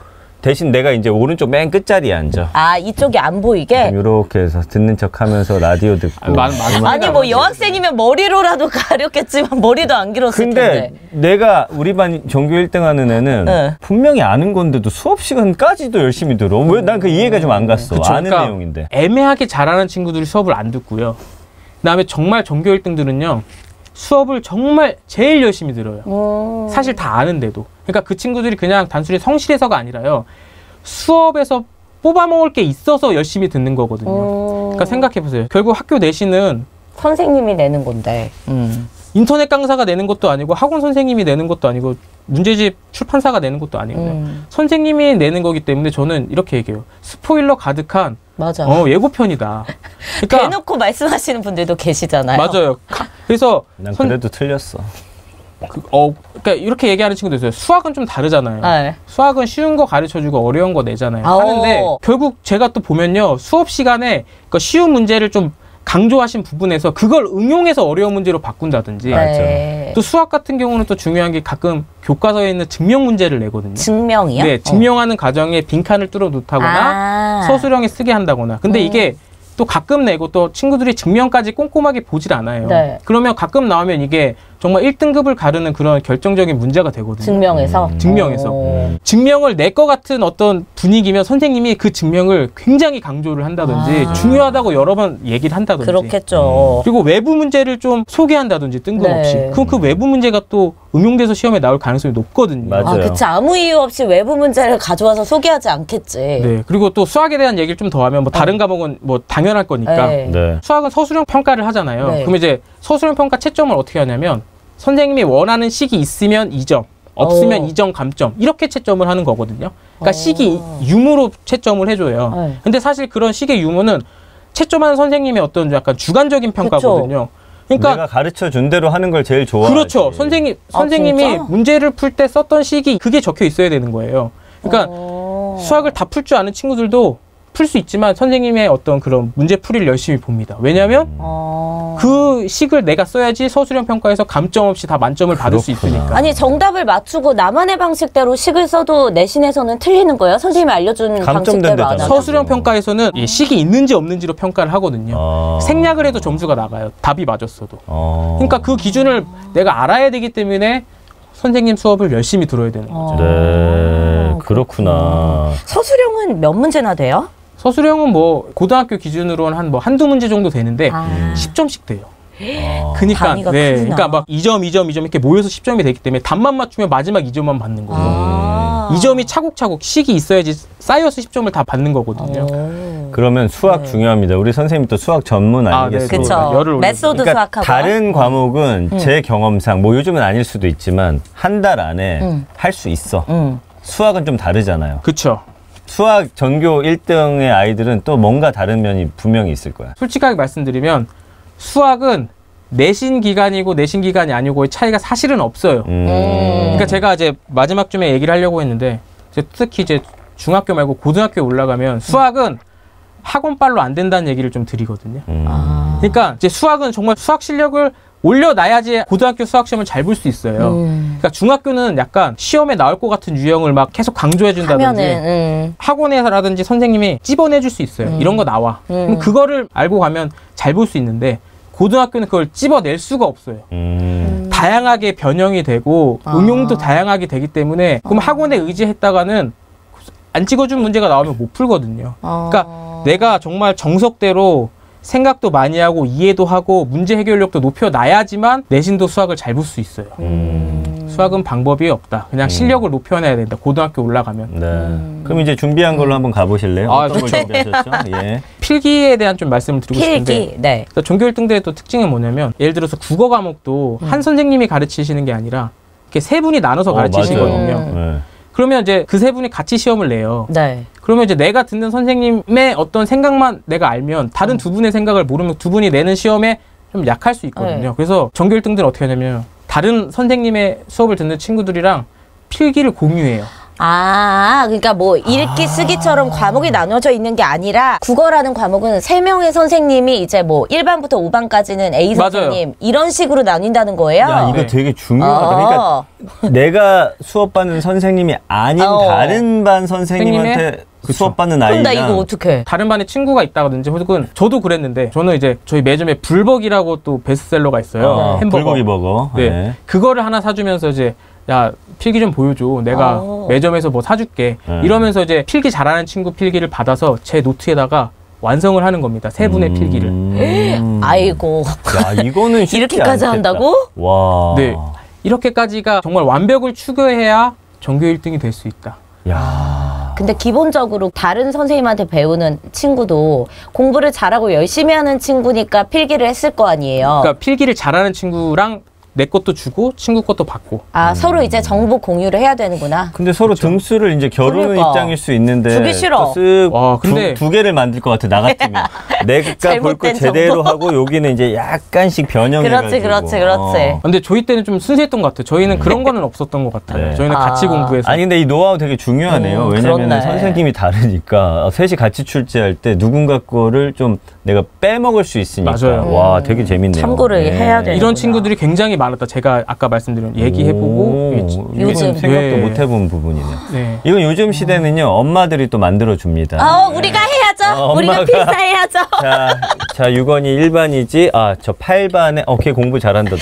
S3: 대신 내가 이제 오른쪽 맨 끝자리에 앉아.
S2: 아, 이쪽이 안 보이게?
S3: 이렇게 해서 듣는 척 하면서 라디오 듣고.
S2: 아니, 뭐 여학생이면 머리로라도 가렸겠지만 머리도 안 길었을 텐데.
S3: 근데 내가 우리 반 전교 1등 하는 애는
S2: 네.
S3: 분명히 아는 건데도 수업 시간까지도 열심히 들어. 왜 난 그 이해가 좀 안 갔어.
S1: 그쵸,
S3: 아는
S1: 그러니까
S3: 내용인데.
S1: 애매하게 잘하는 친구들이 수업을 안 듣고요. 그다음에 정말 전교 1등들은요. 수업을 정말 제일 열심히 들어요. 사실 다 아는데도. 그러니까 그 친구들이 그냥 단순히 성실해서가 아니라요. 수업에서 뽑아먹을 게 있어서 열심히 듣는 거거든요. 그러니까 생각해보세요. 결국 학교 내신은
S2: 선생님이 내는 건데.
S1: 인터넷 강사가 내는 것도 아니고 학원 선생님이 내는 것도 아니고 문제집 출판사가 내는 것도 아니거든요. 선생님이 내는 거기 때문에 저는 이렇게 얘기해요. 스포일러 가득한
S2: 맞아.
S1: 예고편이다. 그러니까
S2: 대놓고 말씀하시는 분들도 계시잖아요.
S1: 맞아요. 그래서
S3: 난 그래도 틀렸어.
S1: 그러니까 이렇게 얘기하는 친구도 있어요. 수학은 좀 다르잖아요.
S2: 네.
S1: 수학은 쉬운 거 가르쳐주고 어려운 거 내잖아요. 하는데 결국 제가 또 보면요. 수업 시간에 그 쉬운 문제를 좀 강조하신 부분에서 그걸 응용해서 어려운 문제로 바꾼다든지
S2: 네.
S1: 또 수학 같은 경우는 또 중요한 게 가끔 교과서에 있는 증명 문제를 내거든요.
S2: 증명이요?
S1: 네, 증명하는 과정에 빈칸을 뚫어 놓다거나 서술형에 쓰게 한다거나. 근데 이게 또 가끔 내고 또 친구들이 증명까지 꼼꼼하게 보질 않아요.
S2: 네.
S1: 그러면 가끔 나오면 이게 정말 1등급을 가르는 그런 결정적인 문제가 되거든요.
S2: 증명에서?
S1: 증명에서. 증명을 낼 것 같은 어떤 분위기면 선생님이 그 증명을 굉장히 강조를 한다든지 중요하다고 여러 번 얘기를 한다든지.
S2: 그렇겠죠.
S1: 그리고 외부 문제를 좀 소개한다든지 뜬금없이.
S2: 네.
S1: 그럼 그 외부 문제가 또 응용돼서 시험에 나올 가능성이 높거든요.
S3: 맞아요.
S2: 그치. 아무 이유 없이 외부 문제를 가져와서 소개하지 않겠지.
S1: 네. 그리고 또 수학에 대한 얘기를 좀 더 하면 뭐 다른 과목은 뭐 당연할 거니까.
S2: 네.
S3: 네.
S1: 수학은 서술형 평가를 하잖아요.
S2: 네.
S1: 그럼 이제 서술형 평가 채점을 어떻게 하냐면 선생님이 원하는 식이 있으면 2점, 없으면 2점 감점 이렇게 채점을 하는 거거든요. 그러니까 식이 유무로 채점을 해줘요.
S2: 네.
S1: 근데 사실 그런 식의 유무는 채점하는 선생님의 어떤 약간 주관적인 평가거든요. 그러니까
S3: 내가 가르쳐 준 대로 하는 걸 제일 좋아하지.
S1: 그렇죠. 선생님이
S2: 진짜?
S1: 문제를 풀 때 썼던 식이 그게 적혀 있어야 되는 거예요. 그러니까 수학을 다 풀 줄 아는 친구들도 풀 수 있지만 선생님의 어떤 그런 문제풀이를 열심히 봅니다. 왜냐하면 그 식을 내가 써야지 서술형 평가에서 감점 없이 다 만점을 받을 수 있으니까.
S2: 아니 정답을 맞추고 나만의 방식대로 식을 써도 내신에서는 틀리는 거예요? 선생님이 알려준 방식대로 안 하면?
S1: 서술형 평가에서는 이 식이 있는지 없는지로 평가를 하거든요. 생략을 해도 점수가 나가요. 답이 맞았어도. 그러니까 그 기준을 내가 알아야 되기 때문에 선생님 수업을 열심히 들어야 되는 거죠.
S3: 네, 그렇구나.
S2: 서술형은 몇 문제나 돼요?
S1: 서술형은 뭐 고등학교 기준으로는 한 뭐 한두 문제 정도 되는데 10점씩 돼요. 그러니까 그러니까 막 2점, 2점, 2점 이렇게 모여서 10점이 되기 때문에 답만 맞추면 마지막 2점만 받는 거예요. 2점이 차곡차곡 식이 있어야지 쌓여서 10점을 다 받는 거거든요.
S3: 그러면 수학 중요합니다. 우리 선생님 또 수학 전문 아니겠습니까?
S2: 그렇죠. 메소드
S3: 그러니까
S2: 수학하고
S3: 다른 과목은 제 경험상 뭐 요즘은 아닐 수도 있지만 한 달 안에 할 수 있어. 수학은 좀 다르잖아요.
S1: 그렇죠.
S3: 수학 전교 1등의 아이들은 또 뭔가 다른 면이 분명히 있을 거야.
S1: 솔직하게 말씀드리면 수학은 내신 기간이고 내신 기간이 아니고의 차이가 사실은 없어요. 그러니까 제가 이제 마지막쯤에 얘기를 하려고 했는데 특히 이제 중학교 말고 고등학교에 올라가면 수학은 학원빨로 안 된다는 얘기를 좀 드리거든요. 그러니까 이제 수학은 정말 수학 실력을 올려놔야지 고등학교 수학 시험을 잘 볼 수 있어요. 그러니까 중학교는 약간 시험에 나올 것 같은 유형을 막 계속 강조해준다든지 학원에서라든지 선생님이 찝어내줄 수 있어요. 이런 거 나와. 그럼 그거를 알고 가면 잘 볼 수 있는데 고등학교는 그걸 찝어낼 수가 없어요. 다양하게 변형이 되고 응용도 다양하게 되기 때문에 그럼 학원에 의지했다가는 안 찍어준 문제가 나오면 못 풀거든요. 그러니까 내가 정말 정석대로 생각도 많이 하고 이해도 하고 문제 해결력도 높여놔야지만 내신도 수학을 잘 볼 수 있어요. 수학은 방법이 없다. 그냥 실력을 높여놔야 된다. 고등학교 올라가면.
S3: 네. 그럼 이제 준비한 걸로 한번 가보실래요? 어떤 걸 준비하셨죠? 예.
S1: 필기에 대한 좀 말씀을 드리고 싶은데
S2: 네.
S1: 전교 1등들의 또 특징은 뭐냐면 예를 들어서 국어 과목도 한 선생님이 가르치시는 게 아니라 이렇게 세 분이 나눠서 가르치시거든요.
S3: 네.
S1: 그러면 이제 그 세 분이 같이 시험을 내요.
S2: 네.
S1: 그러면 이제 내가 듣는 선생님의 어떤 생각만 내가 알면 다른 두 분의 생각을 모르면 두 분이 내는 시험에 좀 약할 수 있거든요. 그래서 전교 1등들은 어떻게 하냐면 다른 선생님의 수업을 듣는 친구들이랑 필기를 공유해요.
S2: 그러니까 뭐 읽기 쓰기처럼 과목이 나눠져 있는 게 아니라 국어라는 과목은 3명의 선생님이 이제 뭐 1반부터 5반까지는 A 선생님 이런 식으로 나뉜다는 거예요.
S3: 야, 이거 되게 중요하다. 그러니까 내가 수업받는 선생님이 아닌 다른 반 선생님한테 수업받는 아이랑.
S2: 그럼 나 이거 어떡해?
S1: 다른 반에 친구가 있다든지 혹은 저도 그랬는데 저는 이제 저희 매점에 불버기라고 또 베스트셀러가 있어요. 햄버거.
S3: 불고기 버거.
S1: 네.
S3: 네.
S1: 그거를 하나 사주면서 이제 야 필기 좀 보여줘. 내가 매점에서 뭐 사줄게. 이러면서 이제 필기 잘하는 친구 필기를 받아서 제 노트에다가 완성을 하는 겁니다. 3분의 필기를.
S2: 아이고.
S3: 야, 이거는 쉽지
S2: 이렇게까지
S3: 않겠다.
S2: 한다고?
S3: 와.
S1: 네. 이렇게까지가 정말 완벽을 추구해야 전교 1등이 될 수 있다.
S3: 야.
S2: 근데 기본적으로 다른 선생님한테 배우는 친구도 공부를 잘하고 열심히 하는 친구니까 필기를 했을 거 아니에요.
S1: 그러니까 필기를 잘하는 친구랑 내 것도 주고 친구 것도 받고.
S2: 서로 이제 정보 공유를 해야 되는구나.
S3: 근데 서로 등수를 이제 겨루는
S2: 그러니까.
S3: 입장일 수 있는데
S2: 주기 싫어.
S1: 와, 근데
S3: 두 개를 만들 것 같아. 나 같으면 내가 볼 거 제대로 하고 여기는 이제 약간씩 변형해가지고.
S2: 그렇지.
S1: 근데 저희 때는 좀 순수했던 것 같아요. 저희는 그런 거는 없었던 것 같아요.
S3: 네.
S1: 저희는 같이 공부해서.
S3: 아니 근데 이 노하우 되게 중요하네요. 왜냐면
S2: 그렇네.
S3: 선생님이 다르니까 셋이 같이 출제할 때 누군가 거를 좀 내가 빼먹을 수 있으니까.
S1: 맞아요.
S3: 와, 되게 재밌네요.
S2: 참고를 해야 되는
S1: 이런 친구들이 굉장히 많았다. 제가 아까 말씀드린 얘기해보고
S3: 요즘 생각도
S1: 네.
S3: 못 해본 부분이네요.
S1: 네.
S3: 이건 요즘 시대는요 엄마들이 또 만들어 줍니다.
S2: 우리가 해야죠. 우리가
S3: 엄마가
S2: 필사해야죠.
S3: 자 유건이 1반이지. 저 8반에 걔 공부 잘한다.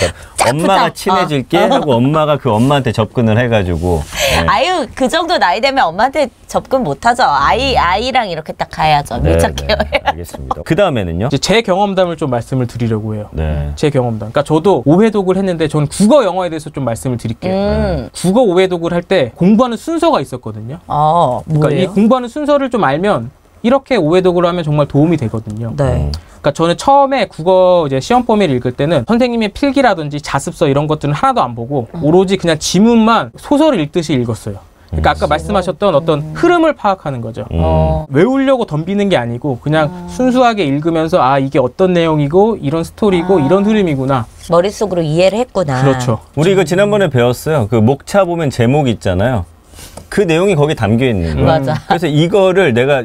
S3: 엄마가 친해질게 하고 엄마가 그 엄마한테 접근을 해가지고. 네.
S2: 아유, 그 정도 나이 되면 엄마한테 접근 못하죠. 아이랑 이렇게 딱 가야죠. 밀착해요.
S3: 네, 알겠습니다. 그 다음에는요?
S1: 이제 제 경험담을 좀 말씀을 드리려고 해요.
S3: 네.
S1: 제 경험담. 그러니까 저도 5회독을 했는데 저는 국어 영어에 대해서 좀 말씀을 드릴게요. 국어 5회독을 할 때 공부하는 순서가 있었거든요. 그러니까 이 공부하는 순서를 좀 알면 이렇게 5회독을 하면 정말 도움이 되거든요.
S2: 네.
S1: 그러니까 저는 처음에 국어 이제 시험 범위를 읽을 때는 선생님의 필기라든지 자습서 이런 것들은 하나도 안 보고 오로지 그냥 지문만 소설을 읽듯이 읽었어요. 그러니까 아까 말씀하셨던 어떤 흐름을 파악하는 거죠. 외우려고 덤비는 게 아니고 그냥 순수하게 읽으면서 이게 어떤 내용이고 이런 스토리고 이런 흐름이구나.
S2: 머릿속으로 이해를 했구나.
S1: 그렇죠.
S3: 우리 이거 지난번에 배웠어요. 그 목차 보면 제목 있잖아요. 그 내용이 거기 담겨 있는 거예요.
S2: 맞아.
S3: 그래서 이거를 내가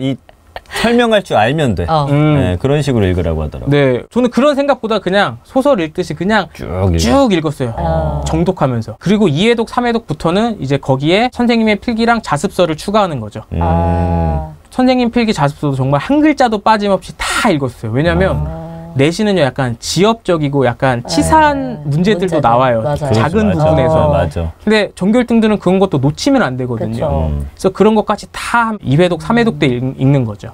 S3: 설명할 줄 알면 돼. 네, 그런 식으로 읽으라고 하더라고요.
S1: 네, 저는 그런 생각보다 그냥 소설 읽듯이 그냥 쭉 읽었어요. 정독하면서. 그리고 2회독, 3회독부터는 이제 거기에 선생님의 필기랑 자습서를 추가하는 거죠. 선생님 필기 자습서도 정말 한 글자도 빠짐없이 다 읽었어요. 왜냐하면 내신은요 약간 지엽적이고 약간 치사한 문제들도 나와요.
S2: 맞아요.
S1: 작은
S3: 맞아.
S1: 부분에서.
S3: 맞아.
S1: 근데 전교 1등들은 그런 것도 놓치면 안 되거든요. 그래서 그런 것까지 다 2회독, 3회독 때 읽는 거죠.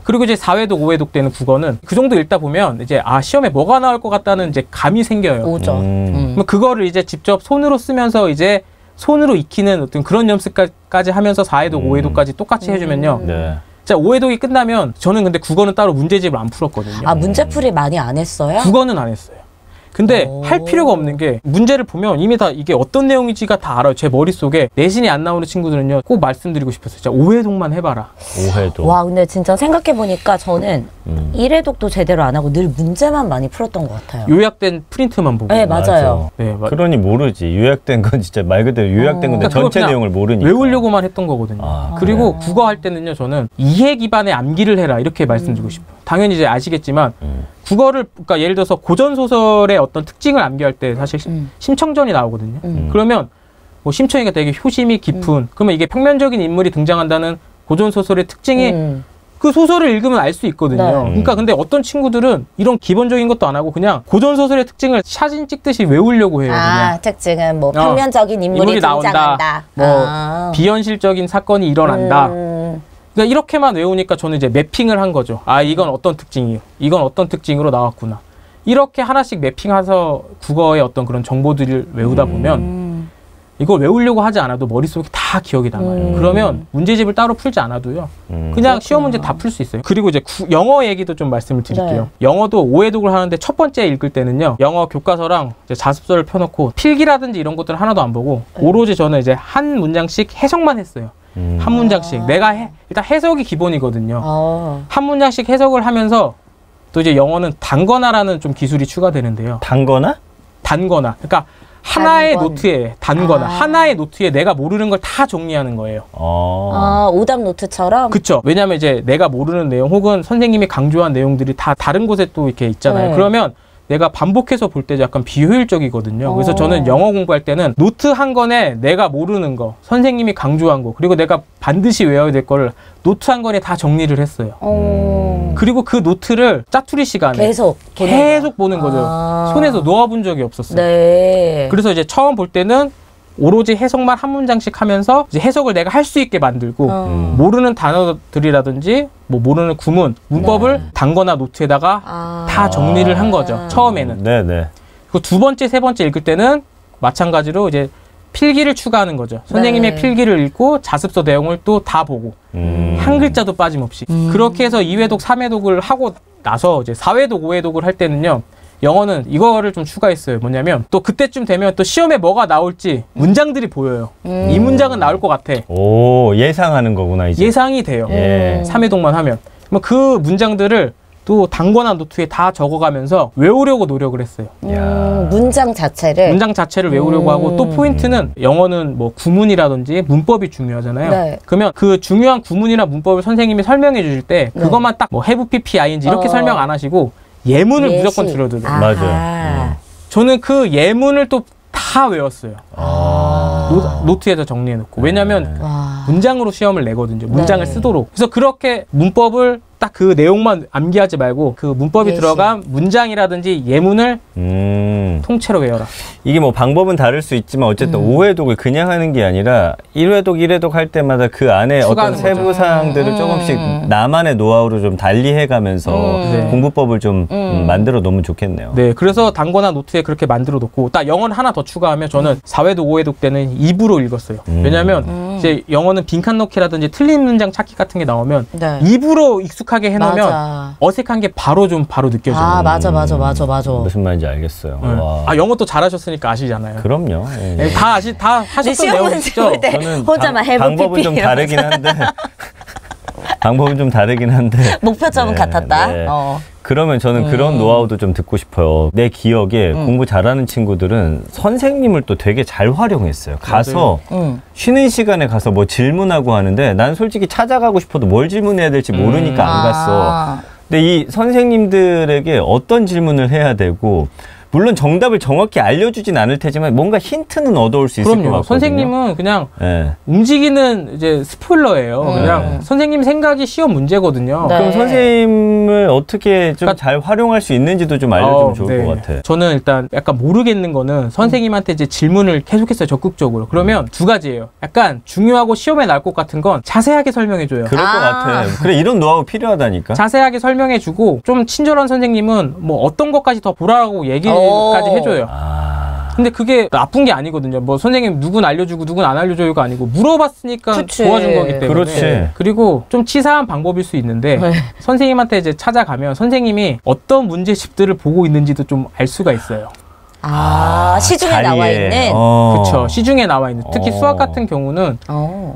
S1: 그리고 이제 4회독, 5회독 때는 국어는 그 정도 읽다 보면 이제 시험에 뭐가 나올 것 같다는 이제 감이 생겨요.
S2: 오죠.
S1: 그럼 그거를 이제 직접 손으로 쓰면서 이제 손으로 익히는 어떤 그런 연습까지 하면서 4회독, 5회독까지 똑같이 해주면요.
S3: 네.
S1: 자, 5회독이 끝나면 저는 근데 국어는 따로 문제집을 안 풀었거든요.
S2: 문제풀이 많이 안 했어요?
S1: 국어는 안 했어요. 근데 할 필요가 없는 게 문제를 보면 이미 다 이게 어떤 내용인지가 다 알아요. 제 머릿속에 내신이 안 나오는 친구들은요. 꼭 말씀드리고 싶었어요. 진짜 5회독만 해봐라.
S3: 5회독.
S2: 와, 근데 진짜 생각해보니까 저는 1회독도 제대로 안 하고 늘 문제만 많이 풀었던 것 같아요.
S1: 요약된 프린트만 보고.
S2: 네, 맞아요.
S1: 네,
S3: 그러니 모르지. 요약된 건 진짜 말 그대로 요약된 건데
S1: 그러니까
S3: 전체 내용을 모르니까.
S1: 외우려고만 했던 거거든요. 그리고 국어 할 때는요. 저는 이해 기반의 암기를 해라. 이렇게 말씀드리고 싶어요. 당연히 이제 아시겠지만 국어를 그러니까 예를 들어서 고전 소설의 어떤 특징을 암기할 때 사실 심청전이 나오거든요. 그러면 뭐 심청이가 되게 효심이 깊은 그러면 이게 평면적인 인물이 등장한다는 고전 소설의 특징이 그 소설을 읽으면 알 수 있거든요.
S2: 네.
S1: 그러니까 근데 어떤 친구들은 이런 기본적인 것도 안 하고 그냥 고전 소설의 특징을 사진 찍듯이 외우려고 해요. 그냥.
S2: 특징은 뭐 평면적인 인물이 등장한다.
S1: 뭐 비현실적인 사건이 일어난다. 그러니까 이렇게만 외우니까 저는 이제 매핑을 한 거죠. 이건 어떤 특징이에요. 이건 어떤 특징으로 나왔구나. 이렇게 하나씩 매핑해서 국어의 어떤 그런 정보들을 외우다 보면 이걸 외우려고 하지 않아도 머릿속에 다 기억이 남아요. 그러면 문제집을 따로 풀지 않아도요. 그냥 시험 문제 다 풀 수 있어요. 그리고 이제 영어 얘기도 좀 말씀을 드릴게요. 네. 영어도 5회독을 하는데 첫 번째 읽을 때는요. 영어 교과서랑 이제 자습서를 펴놓고 필기라든지 이런 것들은 하나도 안 보고 오로지 저는 이제 한 문장씩 해석만 했어요. 한 문장씩. 내가 일단 해석이 기본이거든요. 한 문장씩 해석을 하면서 또 이제 영어는 단거나라는 좀 기술이 추가되는데요.
S3: 단거나?
S1: 단거나. 그러니까 하나의 노트에 단거나 하나의 노트에 내가 모르는 걸 다 정리하는 거예요.
S2: 오답 노트처럼?
S1: 그쵸. 왜냐면 이제 내가 모르는 내용 혹은 선생님이 강조한 내용들이 다 다른 곳에 또 이렇게 있잖아요. 그러면 내가 반복해서 볼 때 약간 비효율적이거든요. 그래서 저는 영어 공부할 때는 노트 한 권에 내가 모르는 거, 선생님이 강조한 거, 그리고 내가 반드시 외워야 될 거를 노트 한 권에 다 정리를 했어요. 그리고 그 노트를 짜투리 시간에 계속 보는 거죠. 손에서 놓아본 적이 없었어요.
S2: 네.
S1: 그래서 이제 처음 볼 때는 오로지 해석만 한 문장씩 하면서 이제 해석을 내가 할 수 있게 만들고 모르는 단어들이라든지 뭐 모르는 구문, 문법을 단거나 노트에다가 다 정리를 한 거죠. 처음에는.
S3: 네네.
S1: 그리고 두 번째, 세 번째 읽을 때는 마찬가지로 이제 필기를 추가하는 거죠. 선생님의 필기를 읽고 자습서 내용을 또 다 보고 한 글자도 빠짐없이. 그렇게 해서 2회독, 3회독을 하고 나서 이제 4회독, 5회독을 할 때는요. 영어는 이거를 좀 추가했어요. 뭐냐면 또 그때쯤 되면 또 시험에 뭐가 나올지 문장들이 보여요. 이 문장은 나올 것 같아.
S3: 오, 예상하는 거구나 이제.
S1: 예상이 돼요. 3회독만 하면. 그 문장들을 또 단거나 노트에 다 적어가면서 외우려고 노력을 했어요.
S2: 문장 자체를
S1: 외우려고 하고 또 포인트는 영어는 뭐 구문이라든지 문법이 중요하잖아요. 네. 그러면 그 중요한 구문이나 문법을 선생님이 설명해 주실 때 그것만 딱 뭐 have, pp, ing 이렇게 설명 안 하시고 예문을 무조건 들어드려요.
S3: 맞아요.
S1: 저는 그 예문을 또 다 외웠어요. 노트에서 정리해놓고. 왜냐하면 문장으로 시험을 내거든요. 문장을 쓰도록. 그래서 그렇게 문법을 딱 그 내용만 암기하지 말고 그 문법이 들어간 문장이라든지 예문을 통째로 외워라.
S3: 이게 뭐 방법은 다를 수 있지만 어쨌든 5회독을 그냥 하는 게 아니라 1회독, 1회독 할 때마다 그 안에 어떤 세부 사항들을 조금씩 나만의 노하우로 좀 달리해가면서 공부법을 좀 만들어 놓으면 좋겠네요.
S1: 네, 그래서 단거나 노트에 그렇게 만들어 놓고 딱 영어는 하나 더 추가하면 저는 4회독, 5회독 때는 입으로 읽었어요. 왜냐하면 이제 영어는 빈칸 넣기라든지 틀린 문장 찾기 같은 게 나오면 입으로 익숙하게 해놓으면 어색한 게 바로 느껴져요.
S2: 맞아.
S3: 무슨 말인지 알겠어요.
S1: 와. 영어도 잘하셨으니까 아시잖아요.
S3: 그럼요.
S1: 다 하셨던 내용이죠.
S3: 저는
S2: 혼자만 해볼
S3: 방법은 좀 다르긴 한데 방법은 좀 다르긴 한데
S2: 목표점은 같았다.
S3: 그러면 저는 그런 노하우도 좀 듣고 싶어요. 내 기억에 공부 잘하는 친구들은 선생님을 또 되게 잘 활용했어요. 가서 쉬는 시간에 가서 뭐 질문하고 하는데 난 솔직히 찾아가고 싶어도 뭘 질문해야 될지 모르니까 안 갔어. 근데 이 선생님들에게 어떤 질문을 해야 되고 물론 정답을 정확히 알려주진 않을 테지만 뭔가 힌트는 얻어올 수 있을 것 같거든요.
S1: 선생님은 그냥 움직이는 이제 스포일러예요. 그냥 선생님 생각이 시험 문제거든요.
S3: 그럼 선생님을 어떻게 좀 잘 활용할 수 있는지도 좀 알려주면 좋을 것 같아요.
S1: 저는 일단 약간 모르겠는 거는 선생님한테 이제 질문을 계속했어요. 적극적으로. 그러면 두 가지예요. 약간 중요하고 시험에 나올 것 같은 건 자세하게 설명해줘요.
S3: 그럴 것 같아. 그래, 이런 노하우 필요하다니까.
S1: 자세하게 설명해주고 좀 친절한 선생님은 뭐 어떤 것까지 더 보라고 얘기까지 해줘요. 근데 그게 나쁜 게 아니거든요. 뭐 선생님 누군 알려주고 누군 안 알려줘요가 아니고 물어봤으니까 도와준 거기 때문에.
S3: 그렇지.
S1: 그리고 좀 치사한 방법일 수 있는데 선생님한테 이제 찾아가면 선생님이 어떤 문제집들을 보고 있는지도 좀 알 수가 있어요.
S2: 시중에
S3: 자리에.
S2: 나와 있는.
S1: 그렇죠. 시중에 나와 있는. 특히 수학 같은 경우는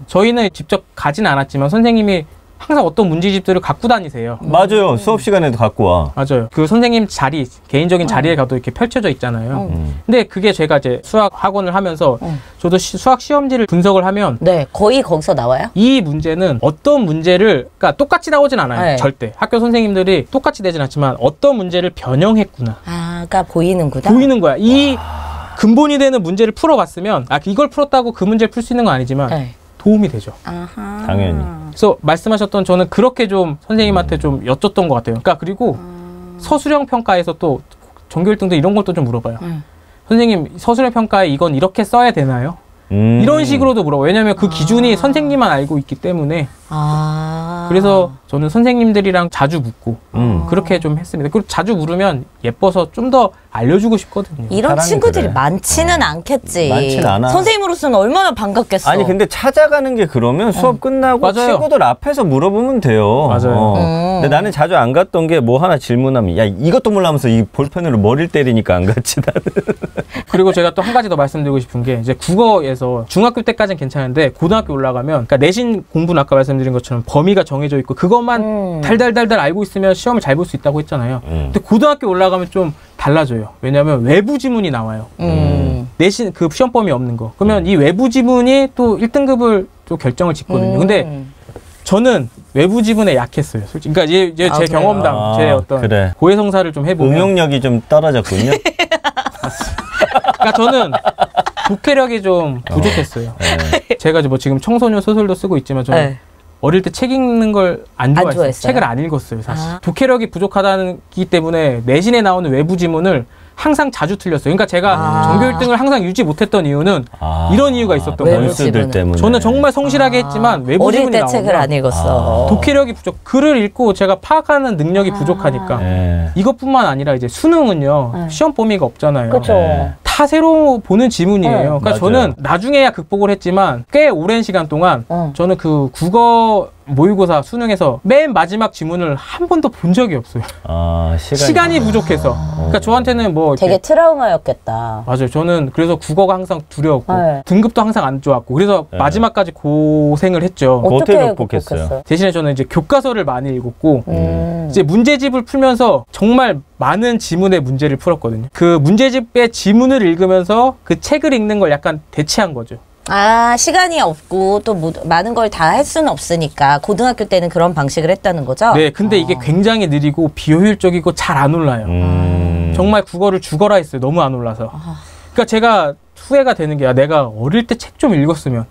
S1: 저희는 직접 가진 않았지만 선생님이 항상 어떤 문제집들을 갖고 다니세요.
S3: 맞아요. 수업 시간에도 갖고 와.
S1: 맞아요. 그 선생님 자리, 개인적인 자리에 가도 이렇게 펼쳐져 있잖아요. 근데 그게 제가 이제 수학 학원을 하면서 저도 수학 시험지를 분석을 하면
S2: 거의 거기서 나와요?
S1: 이 문제는 어떤 문제를 그러니까 똑같이 나오진 않아요. 절대. 학교 선생님들이 똑같이 되진 않지만 어떤 문제를 변형했구나.
S2: 그러니까 보이는구나.
S1: 보이는 거야. 이 근본이 되는 문제를 풀어봤으면 이걸 풀었다고 그 문제를 풀 수 있는 건 아니지만 도움이 되죠.
S3: 당연히.
S1: 그래서 말씀하셨던 저는 그렇게 좀 선생님한테 좀 여쭸던 것 같아요. 그러니까 그리고 서술형 평가에서 또 전교 1등도 이런 것도 좀 물어봐요. 선생님 서술형 평가에 이건 이렇게 써야 되나요? 이런 식으로도 물어봐요. 왜냐하면 그 기준이 선생님만 알고 있기 때문에. 그래서 저는 선생님들이랑 자주 묻고 그렇게 좀 했습니다. 그리고 자주 물으면 예뻐서 좀 더 알려주고 싶거든요.
S2: 이런 친구들이 많지는 않겠지.
S3: 많지는 않아.
S2: 선생님으로서는 얼마나 반갑겠어.
S3: 아니 근데 찾아가는 게 그러면 수업 끝나고 친구들 앞에서 물어보면 돼요.
S1: 맞아요.
S3: 근데 나는 자주 안 갔던 게 뭐 하나 질문하면 야 이것도 몰라면서 이 볼펜으로 머리를 때리니까 안 갔지 나는.
S1: 그리고 제가 또 한 가지 더 말씀드리고 싶은 게 이제 국어에서 중학교 때까지는 괜찮은데 고등학교 올라가면 그러니까 내신 공부는 아까 말씀드린 것처럼 범위가 정해져 있고 그것만 달달달달 알고 있으면 시험을 잘 볼 수 있다고 했잖아요. 근데 고등학교 올라가면 좀 달라져요. 왜냐하면 외부 지문이 나와요. 내신 그 시험 범위 없는 거. 그러면 이 외부 지문이 또 1등급을 또 결정을 짓거든요. 근데 저는 외부 지문에 약했어요. 솔직히. 그러니까 이제 제 경험담, 제 어떤 고해성사를 좀 해보면
S3: 응용력이 좀 떨어졌군요.
S1: 그러니까 저는 독해력이 좀 부족했어요. 제가 뭐 지금 청소년 소설도 쓰고 있지만 저는 어릴 때 책 읽는 걸 안 좋아했어요. 책을 안 읽었어요, 사실. 독해력이 부족하다기 때문에 내신에 나오는 외부 지문을 항상 자주 틀렸어요. 그러니까 제가 전교 1등을 항상 유지 못했던 이유는 이런 이유가 있었던 거예요.
S3: 원수들 때문에.
S1: 저는 정말 성실하게 했지만 외부 지문이 나오면
S2: 어릴 때 책을 안 읽었어.
S1: 독해력이 부족. 글을 읽고 제가 파악하는 능력이 부족하니까. 이것뿐만 아니라 이제 수능은요. 시험 범위가 없잖아요.
S2: 그렇죠.
S1: 다 새로 보는 지문이에요. 그러니까 저는 나중에야 극복을 했지만 꽤 오랜 시간 동안 저는 그 국어 모의고사 수능에서 맨 마지막 지문을 한 번도 본 적이 없어요. 시간이 부족해서. 그러니까 저한테는 뭐
S2: 되게 트라우마였겠다.
S1: 맞아요. 저는 그래서 국어가 항상 두려웠고 등급도 항상 안 좋았고 그래서 마지막까지 고생을 했죠.
S3: 어떻게 극복했어요?
S1: 대신에 저는 이제 교과서를 많이 읽었고 이제 문제집을 풀면서 정말 많은 지문의 문제를 풀었거든요. 그 문제집의 지문을 읽으면서 그 책을 읽는 걸 약간 대체한 거죠.
S2: 시간이 없고 또 많은 걸 다 할 수는 없으니까 고등학교 때는 그런 방식을 했다는 거죠?
S1: 네, 근데 이게 굉장히 느리고 비효율적이고 잘 안 올라요. 정말 국어를 죽어라 했어요. 너무 안 올라서. 그러니까 제가 후회가 되는 게 내가 어릴 때 책 좀 읽었으면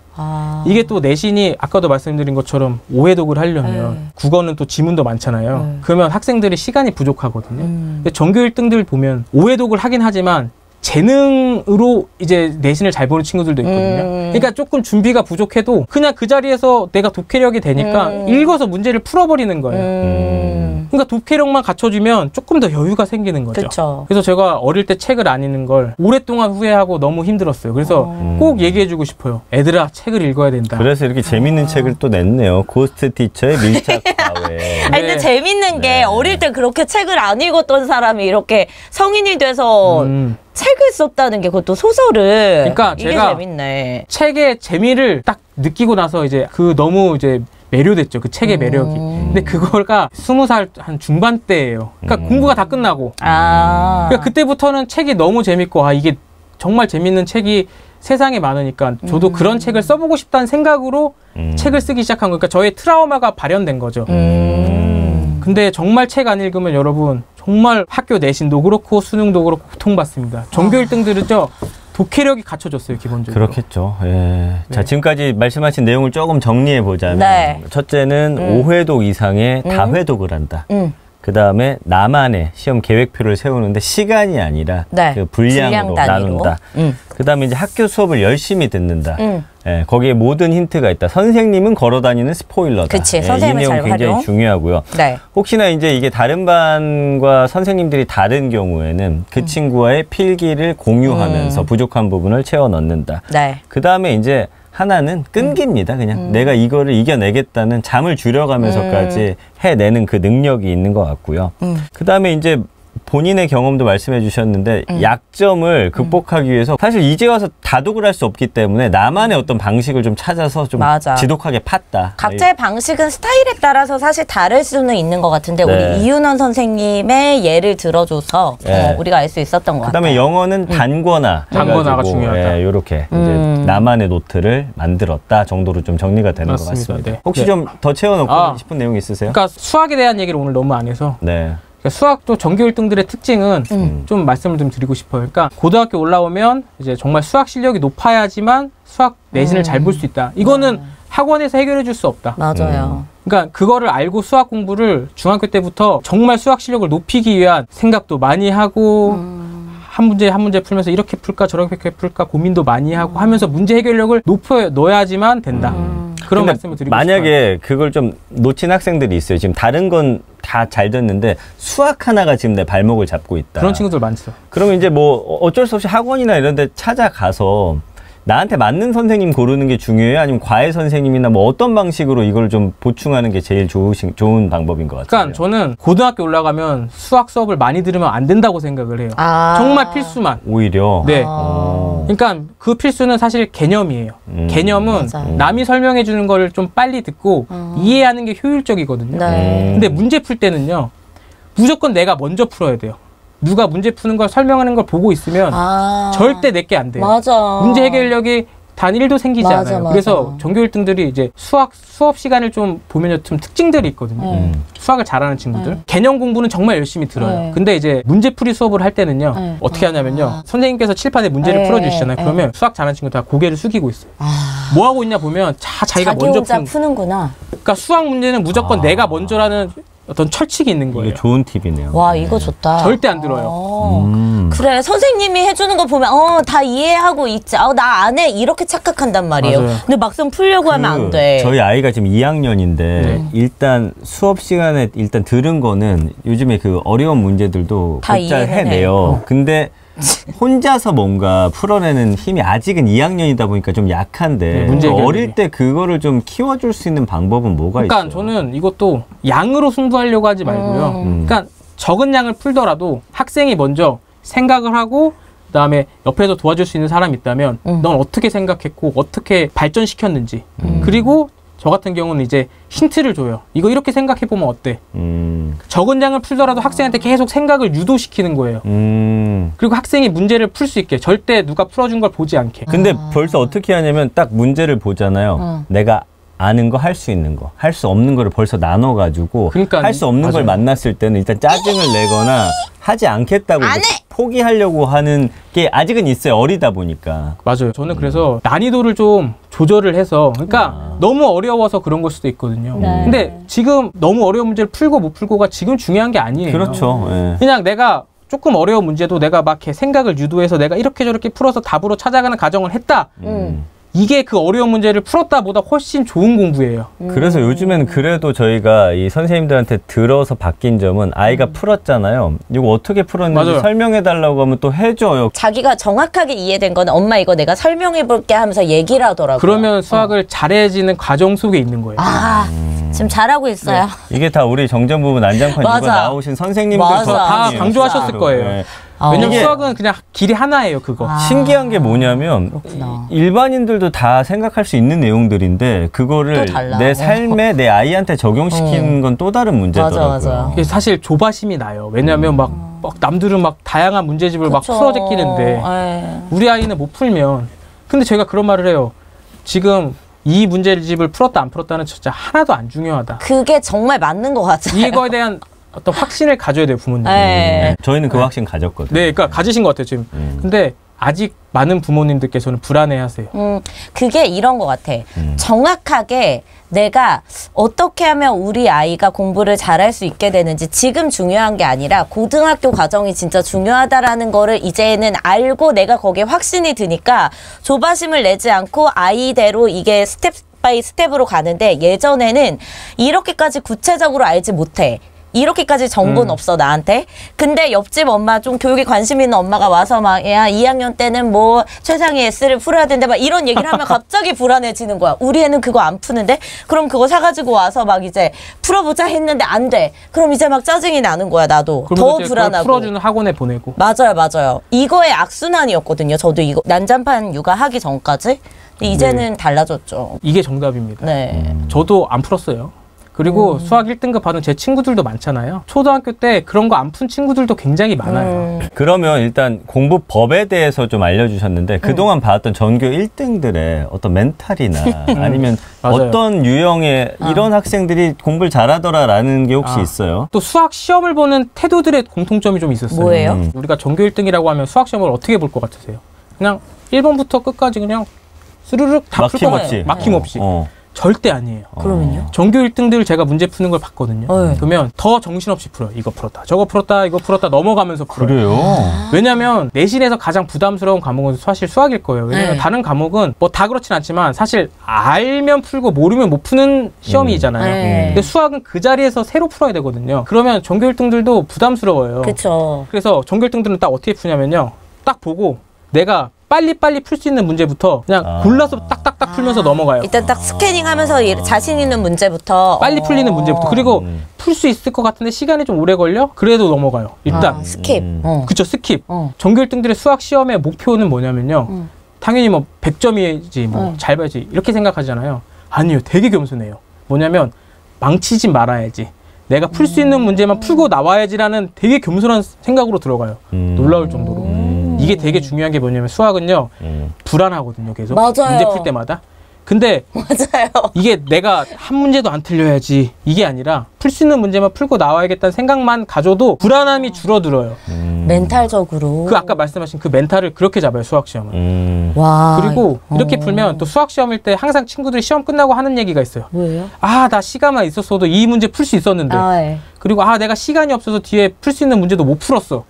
S1: 이게 또 내신이 아까도 말씀드린 것처럼 오해독을 하려면 국어는 또 지문도 많잖아요. 그러면 학생들이 시간이 부족하거든요. 근데 전교 1등들 보면 오해독을 하긴 하지만 재능으로 이제 내신을 잘 보는 친구들도 있거든요. 그러니까 조금 준비가 부족해도 그냥 그 자리에서 내가 독해력이 되니까 읽어서 문제를 풀어버리는 거예요. 그러니까 독해력만 갖춰주면 조금 더 여유가 생기는 거죠.
S2: 그쵸.
S1: 그래서 제가 어릴 때 책을 안 읽는 걸 오랫동안 후회하고 너무 힘들었어요. 그래서 꼭 얘기해주고 싶어요. 애들아, 책을 읽어야 된다.
S3: 그래서 이렇게 재밌는 책을 또 냈네요. 고스트 티처의 밀착 과외.
S2: 아니, 근데 재밌는 게 어릴 때 그렇게 책을 안 읽었던 사람이 이렇게 성인이 돼서 책을 썼다는 게 그것도 소설을.
S1: 그러니까
S2: 이게
S1: 제가
S2: 재밌네.
S1: 책의 재미를 딱 느끼고 나서 이제 그 너무 이제 매료됐죠. 그 책의 매력이. 근데 그거가 20살 한 중반 때예요. 그러니까 공부가 다 끝나고. 그러니까 그때부터는 책이 너무 재밌고 이게 정말 재밌는 책이 세상에 많으니까 저도 그런 책을 써보고 싶다는 생각으로 책을 쓰기 시작한 거니까 저의 트라우마가 발현된 거죠. 근데 정말 책 안 읽으면 여러분 정말 학교 내신도 그렇고 수능도 그렇고 고통받습니다. 전교 1등들은요. 독해력이 갖춰졌어요, 기본적으로.
S3: 그렇겠죠. 자, 지금까지 말씀하신 내용을 조금 정리해 보자면 첫째는 5회독 이상의 다회독을 한다. 그 다음에 나만의 시험 계획표를 세우는데 시간이 아니라 그 분량으로 나눈다. 그 다음에 이제 학교 수업을 열심히 듣는다. 거기에 모든 힌트가 있다. 선생님은 걸어다니는 스포일러다.
S2: 그치,
S3: 이 내용 굉장히 중요하고요. 혹시나 이제 이게 다른 반과 선생님들이 다른 경우에는 그 친구와의 필기를 공유하면서 부족한 부분을 채워 넣는다. 그 다음에 이제 하나는 끈기입니다. 그냥 내가 이거를 이겨내겠다는 잠을 줄여가면서까지 해내는 그 능력이 있는 것 같고요. 그 다음에 이제 본인의 경험도 말씀해 주셨는데 약점을 극복하기 위해서 사실 이제 와서 다독을 할 수 없기 때문에 나만의 어떤 방식을 좀 찾아서 좀 지독하게 팠다.
S2: 각자의 방식은 스타일에 따라서 사실 다를 수는 있는 것 같은데 우리 이윤원 선생님의 예를 들어줘서 우리가 알 수 있었던 것 같아요.
S3: 그다음에 영어는 단권화가
S1: 중요하다.
S3: 이렇게 이제 나만의 노트를 만들었다 정도로 좀 정리가 되는 것 같습니다. 혹시 좀 더 채워놓고 싶은 내용 있으세요?
S1: 그러니까 수학에 대한 얘기를 오늘 너무 안 해서 수학도 전교 1등들의 특징은 좀 말씀을 좀 드리고 싶어요. 그러니까 고등학교 올라오면 이제 정말 수학 실력이 높아야지만 수학 내신을 잘 볼 수 있다. 이거는 학원에서 해결해 줄 수 없다.
S2: 맞아요.
S1: 그러니까 그거를 알고 수학 공부를 중학교 때부터 정말 수학 실력을 높이기 위한 생각도 많이 하고 한 문제 풀면서 이렇게 풀까 저렇게 풀까 고민도 많이 하고 하면서 문제 해결력을 높여 넣어야지만 된다. 그런 말씀을 드리고
S3: 만약에
S1: 싶어요.
S3: 그걸 좀 놓친 학생들이 있어요. 지금 다른 건 다 잘 됐는데 수학 하나가 지금 내 발목을 잡고 있다.
S1: 그런 친구들 많죠.
S3: 그러면 이제 뭐 어쩔 수 없이 학원이나 이런 데 찾아가서 나한테 맞는 선생님 고르는 게 중요해요? 아니면 과외 선생님이나 뭐 어떤 방식으로 이걸 좀 보충하는 게 제일 좋은 방법인 것 같아요?
S1: 그러니까 저는 고등학교 올라가면 수학 수업을 많이 들으면 안 된다고 생각을 해요. 정말 필수만.
S3: 오히려?
S1: 네. 그러니까 그 필수는 사실 개념이에요. 개념은 남이 설명해 주는 거를 좀 빨리 듣고 이해하는 게 효율적이거든요. 근데 문제 풀 때는요. 무조건 내가 먼저 풀어야 돼요. 누가 문제 푸는 걸 설명하는 걸 보고 있으면 절대 내게 안 돼요.
S2: 맞아.
S1: 문제 해결력이 단 1도 생기지 않아요. 그래서 전교 1등들이 이제 수업 시간을 좀 보면요, 좀 특징들이 있거든요. 수학을 잘하는 친구들. 개념 공부는 정말 열심히 들어요. 근데 이제 문제풀이 수업을 할 때는요, 어떻게 하냐면요, 선생님께서 칠판에 문제를 풀어주시잖아요. 그러면 수학 잘하는 친구 다 고개를 숙이고 있어요. 뭐 하고 있냐 보면 자기가 먼저
S2: 푸는구나.
S1: 그러니까 수학 문제는 무조건 내가 먼저라는 어떤 철칙이 있는 거예요.
S3: 이게 좋은 팁이네요.
S2: 와, 이거 좋다.
S1: 절대 안 들어요.
S2: 그래, 선생님이 해주는 거 보면 다 이해하고 있지. 나 안 해. 이렇게 착각한단 말이에요.
S1: 맞아요.
S2: 근데 막상 풀려고 하면 안 돼.
S3: 저희 아이가 지금 2학년인데 일단 수업 시간에 일단 들은 거는 요즘에 그 어려운 문제들도 곧잘 해내요. 근데 혼자서 뭔가 풀어내는 힘이 아직은 2학년이다 보니까 좀 약한데 어릴 때 그거를 좀 키워줄 수 있는 방법은 뭐가 있어요?
S1: 그러니까 저는 이것도 양으로 승부하려고 하지 말고요. 그러니까 적은 양을 풀더라도 학생이 먼저 생각을 하고 그다음에 옆에서 도와줄 수 있는 사람이 있다면 넌 어떻게 생각했고 어떻게 발전시켰는지 그리고 저 같은 경우는 이제 힌트를 줘요. 이거 이렇게 생각해보면 어때? 적은 양을 풀더라도 학생한테 계속 생각을 유도시키는 거예요. 그리고 학생이 문제를 풀 수 있게 절대 누가 풀어준 걸 보지 않게.
S3: 근데 벌써 어떻게 하냐면 딱 문제를 보잖아요. 내가 아는 거, 할 수 있는 거, 할 수 없는 거를 벌써 나눠가지고 할 수 없는 걸 만났을 때는 일단 짜증을 내거나 하지 않겠다고 포기하려고 하는 게 아직은 있어요. 어리다 보니까.
S1: 맞아요. 저는 그래서 난이도를 좀 조절을 해서 그러니까 너무 어려워서 그런 걸 수도 있거든요. 근데 지금 너무 어려운 문제를 풀고 못 풀고가 지금 중요한 게 아니에요.
S3: 그렇죠.
S1: 그냥 내가 조금 어려운 문제도 내가 막 이렇게 생각을 유도해서 내가 이렇게 저렇게 풀어서 답으로 찾아가는 과정을 했다. 이게 그 어려운 문제를 풀었다 보다 훨씬 좋은 공부예요.
S3: 그래서 요즘에는 그래도 저희가 이 선생님들한테 들어서 바뀐 점은 아이가 풀었잖아요. 이거 어떻게 풀었는지 설명해달라고 하면 또 해줘요.
S2: 자기가 정확하게 이해된 건 엄마 이거 내가 설명해볼게 하면서 얘기를 하더라고요.
S1: 그러면 수학을 잘해지는 과정 속에 있는 거예요.
S2: 지금 잘하고 있어요.
S3: 이게 다 우리 정전부부 난장판 이거 나오신 선생님들
S1: 다 강조하셨을 거예요. 왜냐면 수학은 그냥 길이 하나예요, 그거.
S3: 신기한 게 뭐냐면 일반인들도 다 생각할 수 있는 내용들인데 그거를 내 삶에 내 아이한테 적용시키는 건 또 다른 문제더라고요.
S1: 맞아. 사실 조바심이 나요. 왜냐면 막 남들은 막 다양한 문제집을 막 풀어 제끼는데 우리 아이는 못 풀면. 근데 제가 그런 말을 해요. 지금 이 문제집을 풀었다 안 풀었다는 진짜 하나도 안 중요하다.
S2: 그게 정말 맞는 것 같아요.
S1: 이거에 대한 어떤 확신을 가져야 돼요, 부모님.
S3: 저희는 그 확신 가졌거든요.
S1: 네, 그러니까 가지신 것 같아요, 지금. 근데 아직 많은 부모님들께서는 불안해하세요.
S2: 그게 이런 것 같아. 정확하게 내가 어떻게 하면 우리 아이가 공부를 잘할 수 있게 되는지 지금 중요한 게 아니라 고등학교 과정이 진짜 중요하다라는 거를 이제는 알고 내가 거기에 확신이 드니까 조바심을 내지 않고 아이대로 이게 스텝 바이 스텝으로 가는데 예전에는 이렇게까지 구체적으로 알지 못해. 이렇게까지 정보는 없어 나한테. 근데 옆집 엄마 좀 교육에 관심 있는 엄마가 와서 막 야 2학년 때는 뭐 최상위 S를 풀어야 된다 막 이런 얘기를 하면 갑자기 불안해지는 거야. 우리 애는 그거 안 푸는데 그럼 그거 사가지고 와서 막 이제 풀어보자 했는데 안 돼. 그럼 이제 막 짜증이 나는 거야. 나도 더 불안하고.
S1: 풀어주는 학원에 보내고.
S2: 맞아요. 이거의 악순환이었거든요. 저도 이거 난장판 육아하기 전까지. 근데 이제는 달라졌죠.
S1: 이게 정답입니다.
S2: 네.
S1: 저도 안 풀었어요. 그리고 수학 1등급 받은 제 친구들도 많잖아요. 초등학교 때 그런 거 안 푼 친구들도 굉장히 많아요.
S3: 그러면 일단 공부법에 대해서 좀 알려주셨는데 그동안 봐왔던 전교 1등들의 어떤 멘탈이나 아니면 어떤 유형의 이런 학생들이 공부를 잘하더라라는 게 혹시 있어요?
S1: 또 수학 시험을 보는 태도들의 공통점이 좀 있었어요.
S2: 뭐예요?
S1: 우리가 전교 1등이라고 하면 수학 시험을 어떻게 볼 것 같으세요? 그냥 1번부터 끝까지 그냥 스르륵 다 풀 것 같아요. 막힘없이. 절대 아니에요.
S2: 그러면요?
S1: 전교 1등들 제가 문제 푸는 걸 봤거든요. 그러면 더 정신없이 풀어요. 이거 풀었다, 저거 풀었다, 이거 풀었다 넘어가면서 풀어요.
S3: 그래요?
S1: 왜냐면 내신에서 가장 부담스러운 과목은 사실 수학일 거예요. 왜냐면 다른 과목은 뭐 다 그렇진 않지만 사실 알면 풀고 모르면 못 푸는 시험이잖아요. 근데 수학은 그 자리에서 새로 풀어야 되거든요. 그러면 전교 1등들도 부담스러워요.
S2: 그렇죠.
S1: 그래서 전교 1등들은 딱 어떻게 푸냐면요. 딱 보고 내가 빨리빨리 풀 수 있는 문제부터 그냥 골라서 딱딱딱 풀면서 넘어가요.
S2: 일단 딱 스캐닝하면서 자신 있는 문제부터
S1: 빨리 풀리는 문제부터. 그리고 풀 수 있을 것 같은데 시간이 좀 오래 걸려? 그래도 넘어가요. 일단
S2: 스킵.
S1: 그쵸, 스킵. 전교 1등들의 수학 시험의 목표는 뭐냐면요. 당연히 뭐 100점이지 뭐 잘 봐야지 이렇게 생각하잖아요. 아니요, 되게 겸손해요. 뭐냐면 망치지 말아야지, 내가 풀 수 있는 문제만 풀고 나와야지라는 되게 겸손한 생각으로 들어가요. 놀라울 정도로. 이게 되게 중요한 게 뭐냐면 수학은요. 불안하거든요. 계속.
S2: 맞아요.
S1: 문제 풀 때마다. 근데
S2: 맞아요.
S1: 이게 내가 한 문제도 안 틀려야지 이게 아니라 풀 수 있는 문제만 풀고 나와야겠다는 생각만 가져도 불안함이 줄어들어요.
S2: 멘탈적으로.
S1: 그 아까 말씀하신 그 멘탈을 그렇게 잡아요. 수학시험은.
S2: 와.
S1: 그리고 이렇게 풀면 또 수학시험일 때 항상 친구들이 시험 끝나고 하는 얘기가 있어요.
S2: 뭐예요?
S1: 아, 나 시간만 있었어도 이 문제 풀 수 있었는데.
S2: 네.
S1: 그리고 아, 내가 시간이 없어서 뒤에 풀 수 있는 문제도 못 풀었어.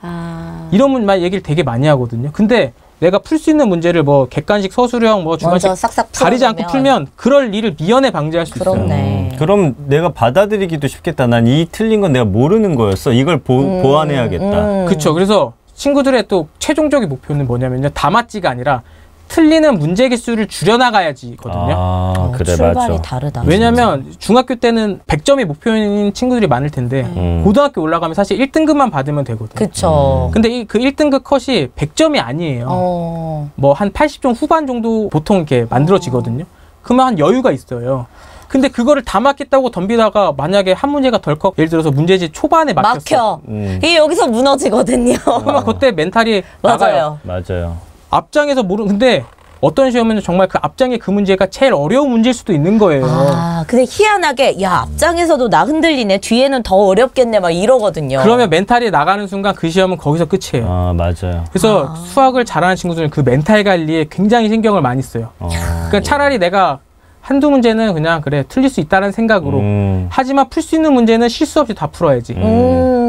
S1: 이런 얘기를 되게 많이 하거든요. 근데 내가 풀 수 있는 문제를 뭐 객관식, 서술형, 뭐 주관식 가리지 않고 풀면 그럴 일을 미연에 방지할 수 있어요.
S3: 그럼 내가 받아들이기도 쉽겠다. 난 이 틀린 건 내가 모르는 거였어. 이걸 보완해야겠다.
S1: 그렇죠. 그래서 친구들의 또 최종적인 목표는 뭐냐면요. 다 맞지가 아니라 틀리는 문제 개수를 줄여나가야지거든요.
S3: 아, 그래,
S2: 출발이
S3: 맞아.
S2: 다르다.
S1: 왜냐면 중학교 때는 100점이 목표인 친구들이 많을 텐데 고등학교 올라가면 사실 1등급만 받으면 되거든요.
S2: 그쵸.
S1: 근데 그 1등급 컷이 100점이 아니에요. 뭐 한 80점 후반 정도 보통 이렇게 만들어지거든요. 그러면 한 여유가 있어요. 근데 그거를 다 맞겠다고 덤비다가 만약에 한 문제가 덜컥 예를 들어서 문제지 초반에 막혔어.
S2: 이게 여기서 무너지거든요.
S1: 그러면 그때 멘탈이 나가요.
S3: 맞아요.
S1: 앞장에서 근데 어떤 시험은 정말 그 앞장에 그 문제가 제일 어려운 문제일 수도 있는 거예요.
S2: 아, 근데 희한하게 야 앞장에서도 나 흔들리네. 뒤에는 더 어렵겠네. 막 이러거든요.
S1: 그러면 멘탈이 나가는 순간 그 시험은 거기서 끝이에요.
S3: 아, 맞아요.
S1: 그래서 수학을 잘하는 친구들은 그 멘탈 관리에 굉장히 신경을 많이 써요. 그러니까 차라리 내가 한두 문제는 그냥 그래 틀릴 수 있다는 생각으로 하지만 풀 수 있는 문제는 실수 없이 다 풀어야지.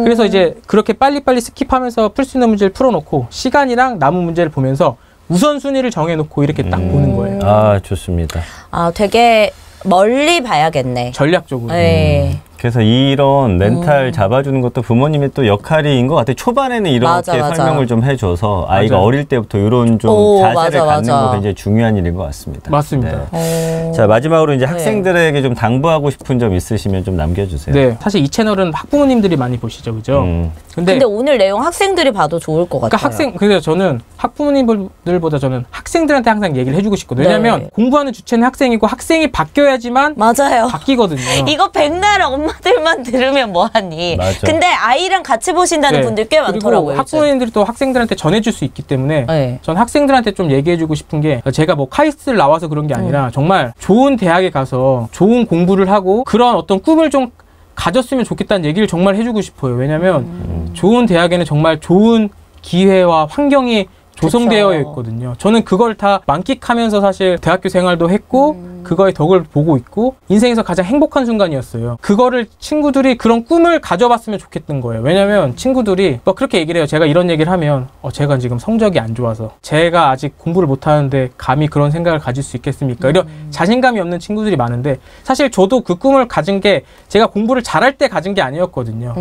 S1: 그래서 이제 그렇게 빨리빨리 스킵하면서 풀 수 있는 문제를 풀어놓고 시간이랑 남은 문제를 보면서 우선순위를 정해놓고 이렇게 딱 보는 거예요.
S3: 아, 좋습니다.
S2: 아, 되게 멀리 봐야겠네.
S1: 전략적으로.
S2: 네.
S3: 그래서 이런 멘탈 잡아주는 것도 부모님의 또 역할인 것 같아요. 초반에는 이렇게
S2: 맞아.
S3: 설명을 좀 해줘서 아이가
S1: 맞아요.
S3: 어릴 때부터 이런 좀 자세를 갖는 거 굉장히 중요한 일인 것 같습니다.
S1: 맞습니다.
S3: 네. 자, 마지막으로 이제 학생들에게 좀 당부하고 싶은 점 있으시면 좀 남겨주세요.
S1: 네, 사실 이 채널은 학부모님들이 많이 보시죠, 그죠?
S2: 근데 오늘 내용 학생들이 봐도 좋을 것 같아요.
S1: 그래서 저는 학부모님들보다 저는 학생들한테 항상 얘기를 해주고 싶거든요. 왜냐면 공부하는 주체는 학생이고 학생이 바뀌어야지만
S2: 맞아요.
S1: 바뀌거든요.
S2: 이거 백날 엄마들만 들으면 뭐하니.
S3: 맞아.
S2: 근데 아이랑 같이 보신다는 분들 꽤 많더라고요.
S1: 그리고 학부모님들이 또 학생들한테 전해줄 수 있기 때문에 전 학생들한테 좀 얘기해주고 싶은 게 제가 뭐 카이스트를 나와서 그런 게 아니라 정말 좋은 대학에 가서 좋은 공부를 하고 그런 어떤 꿈을 좀 가졌으면 좋겠다는 얘기를 정말 해주고 싶어요. 왜냐면 좋은 대학에는 정말 좋은 기회와 환경이 조성되어 있거든요. 저는 그걸 다 만끽하면서 사실 대학교 생활도 했고 그거의 덕을 보고 있고 인생에서 가장 행복한 순간이었어요. 그거를 친구들이 그런 꿈을 가져봤으면 좋겠던 거예요. 왜냐면 친구들이 막 그렇게 얘기를 해요. 제가 이런 얘기를 하면 제가 지금 성적이 안 좋아서 제가 아직 공부를 못하는데 감히 그런 생각을 가질 수 있겠습니까? 이런 자신감이 없는 친구들이 많은데 사실 저도 그 꿈을 가진 게 제가 공부를 잘할 때 가진 게 아니었거든요.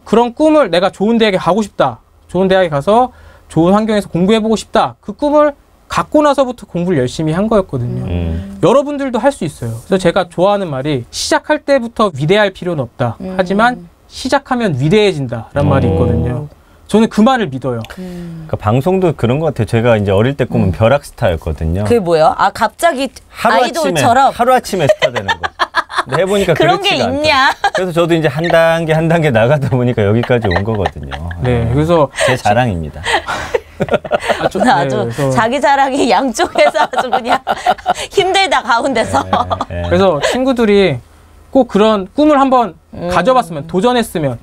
S1: 그런 꿈을 내가 좋은 대학에 가고 싶다. 좋은 대학에 가서 좋은 환경에서 공부해보고 싶다. 그 꿈을 갖고 나서부터 공부를 열심히 한 거였거든요. 여러분들도 할 수 있어요. 그래서 제가 좋아하는 말이 시작할 때부터 위대할 필요는 없다. 하지만 시작하면 위대해진다라는 말이 있거든요. 저는 그 말을 믿어요.
S3: 그러니까 방송도 그런 것 같아요. 제가 이제 어릴 때 꿈은 벼락스타였거든요.
S2: 그게 뭐예요? 아, 갑자기 아이돌처럼
S3: 하루아침에 스타 되는 거. 근데 해보니까
S2: 그런 게 있냐?
S3: 그래서 저도 이제 한 단계 나가다 보니까 여기까지 온 거거든요.
S1: 네, 그래서
S3: 제 자랑입니다.
S2: 아주 자기 자랑이 양쪽에서 아주 그냥 힘들다 가운데서.
S1: 그래서 친구들이 꼭 그런 꿈을 한번 가져봤으면, 도전했으면,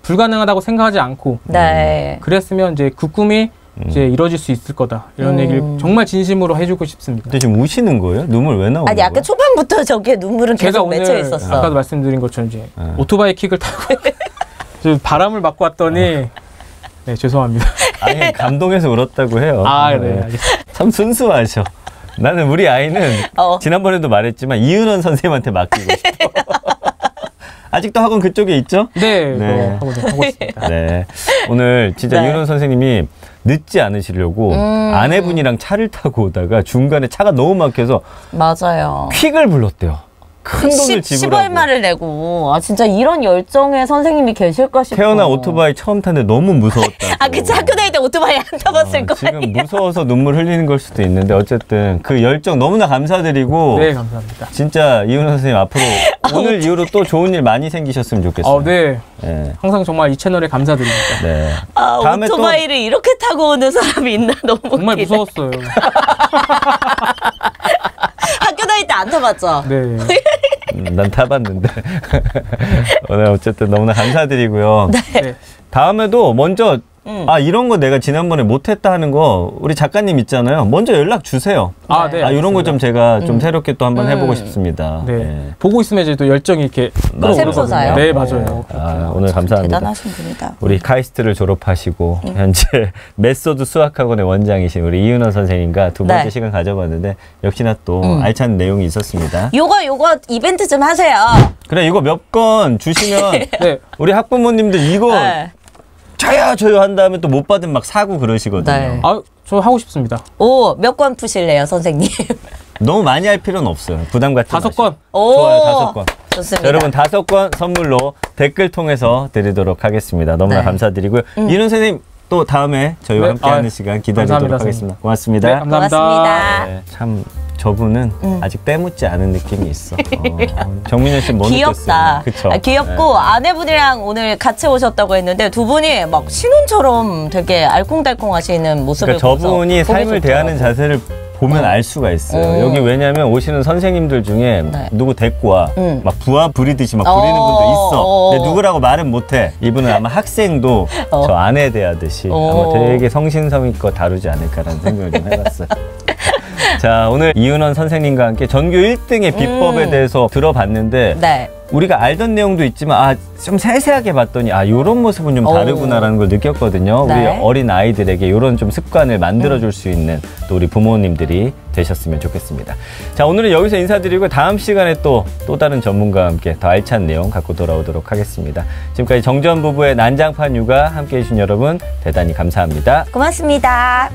S1: 불가능하다고 생각하지 않고, 그랬으면 이제 그 꿈이 이제 이루어질 수 있을 거다. 이런 얘기를 정말 진심으로 해주고 싶습니다.
S3: 근데 지금 우시는 거예요? 눈물 왜 나오는 거예요?
S2: 아니, 아까 초반부터 저게 눈물은 계속 맺혀 있었어.
S1: 아까도 말씀드린 것처럼 이제 오토바이 킥을 타고 바람을 맞고 왔더니 네, 죄송합니다.
S3: 아니, 감동해서 울었다고 해요.
S1: 아, 네, 알겠습니다.
S3: 참 순수하셔. 나는 우리 아이는 지난번에도 말했지만 이은원 선생님한테 맡기고 싶어. 아직도 학원 그쪽에 있죠?
S1: 네. 하고 있습니다.
S3: 네. 오늘 진짜 이은원 선생님이 늦지 않으시려고 아내분이랑 차를 타고 오다가 중간에 차가 너무 막혀서
S2: 맞아요.
S3: 퀵을 불렀대요. 큰 돈을 지불하고
S2: 10얼마를 내고 진짜 이런 열정의 선생님이 계실까 싶어.
S3: 태어나 오토바이 처음 탔는데 너무 무서웠다.
S2: 그치, 학교 다닐 때 오토바이 안 타봤을 거예요.
S3: 지금 무서워서 눈물 흘리는 걸 수도 있는데 어쨌든 그 열정 너무나 감사드리고
S1: 네, 감사합니다.
S3: 진짜 이은호 선생님 앞으로 오늘 이후로 또 좋은 일 많이 생기셨으면 좋겠어요.
S1: 네.
S3: 네.
S1: 항상 정말 이 채널에 감사드립니다.
S3: 네. 다음에
S2: 오토바이를 이렇게 타고 오는 사람이 있나 너무
S1: 정말
S2: 웃기네.
S1: 무서웠어요.
S2: 학교 다닐 때 안 타봤죠?
S1: 네.
S3: 난 타봤는데 오늘 어쨌든 너무나 감사드리고요.
S1: 네.
S3: 다음에도 먼저 이런 거 내가 지난번에 못했다 하는 거 우리 작가님 있잖아요. 먼저 연락 주세요.
S1: 네.
S3: 이런 거 좀 제가 좀 새롭게 또 한번 해보고 싶습니다.
S1: 네.
S3: 네.
S1: 보고 있으면 이제 또 열정이 이렇게
S2: 샘솟아요?
S1: 네, 맞아요.
S3: 오늘 감사합니다.
S2: 대단하신 분이다.
S3: 우리 카이스트를 졸업하시고 현재 메소드 수학학원의 원장이신 우리 이은호 선생님과 두 번째
S2: 네.
S3: 시간 가져봤는데 역시나 또 알찬 내용이 있었습니다.
S2: 요거 이벤트 좀 하세요.
S3: 그래 이거 몇 건 주시면
S1: 네.
S3: 우리 학부모님들 이거
S2: 네.
S3: 저요 한 다음에 또 못 받으면 막 사고 그러시거든요.
S2: 네.
S1: 저 하고 싶습니다.
S2: 몇 권 푸실래요, 선생님?
S3: 너무 많이 할 필요는 없어요. 부담 갖지
S1: 5건.
S3: 좋아요, 5건.
S2: 좋습니다.
S3: 여러분 5건 선물로 댓글 통해서 드리도록 하겠습니다. 너무나
S2: 네.
S3: 감사드리고요. 이은호 선생님 또 다음에 저희와
S1: 네.
S3: 함께하는 시간 기다리도록
S1: 감사합니다,
S3: 하겠습니다. 고맙습니다.
S1: 네, 감사합니다.
S2: 고맙습니다.
S3: 네, 참 저분은 아직 때묻지 않은 느낌이 있어. 정민현 씨 뭐
S2: 귀엽다.
S3: 느꼈어요? 그쵸?
S2: 귀엽고 아내분이랑 오늘 같이 오셨다고 했는데 두 분이 막 신혼처럼 되게 알콩달콩 하시는 모습을
S3: 그러니까
S2: 보면서
S3: 저분이
S2: 보기
S3: 삶을 대하는
S2: 좋더라고요.
S3: 자세를 보면 알 수가 있어요. 여기 왜냐면 오시는 선생님들 중에
S2: 네.
S3: 누구 데리고 와. 막 부하 부리듯이 막 부리는 분도 있어. 근데 누구라고 말은 못해. 이분은 아마 학생도 저 아내 대하듯이 아마 되게 성신성의껏 다루지 않을까라는 생각을 좀 해봤어요. 자, 오늘 이은원 선생님과 함께 전교 1등의 비법에 대해서 들어봤는데
S2: 네.
S3: 우리가 알던 내용도 있지만 좀 세세하게 봤더니 요런 모습은 좀 다르구나라는 걸 느꼈거든요.
S2: 네.
S3: 우리 어린 아이들에게 요런 좀 습관을 만들어줄 수 있는 또 우리 부모님들이 되셨으면 좋겠습니다. 자, 오늘은 여기서 인사드리고 다음 시간에 또 다른 전문가와 함께 더 알찬 내용 갖고 돌아오도록 하겠습니다. 지금까지 정전 부부의 난장판 육아 함께해 주신 여러분 대단히 감사합니다.
S2: 고맙습니다.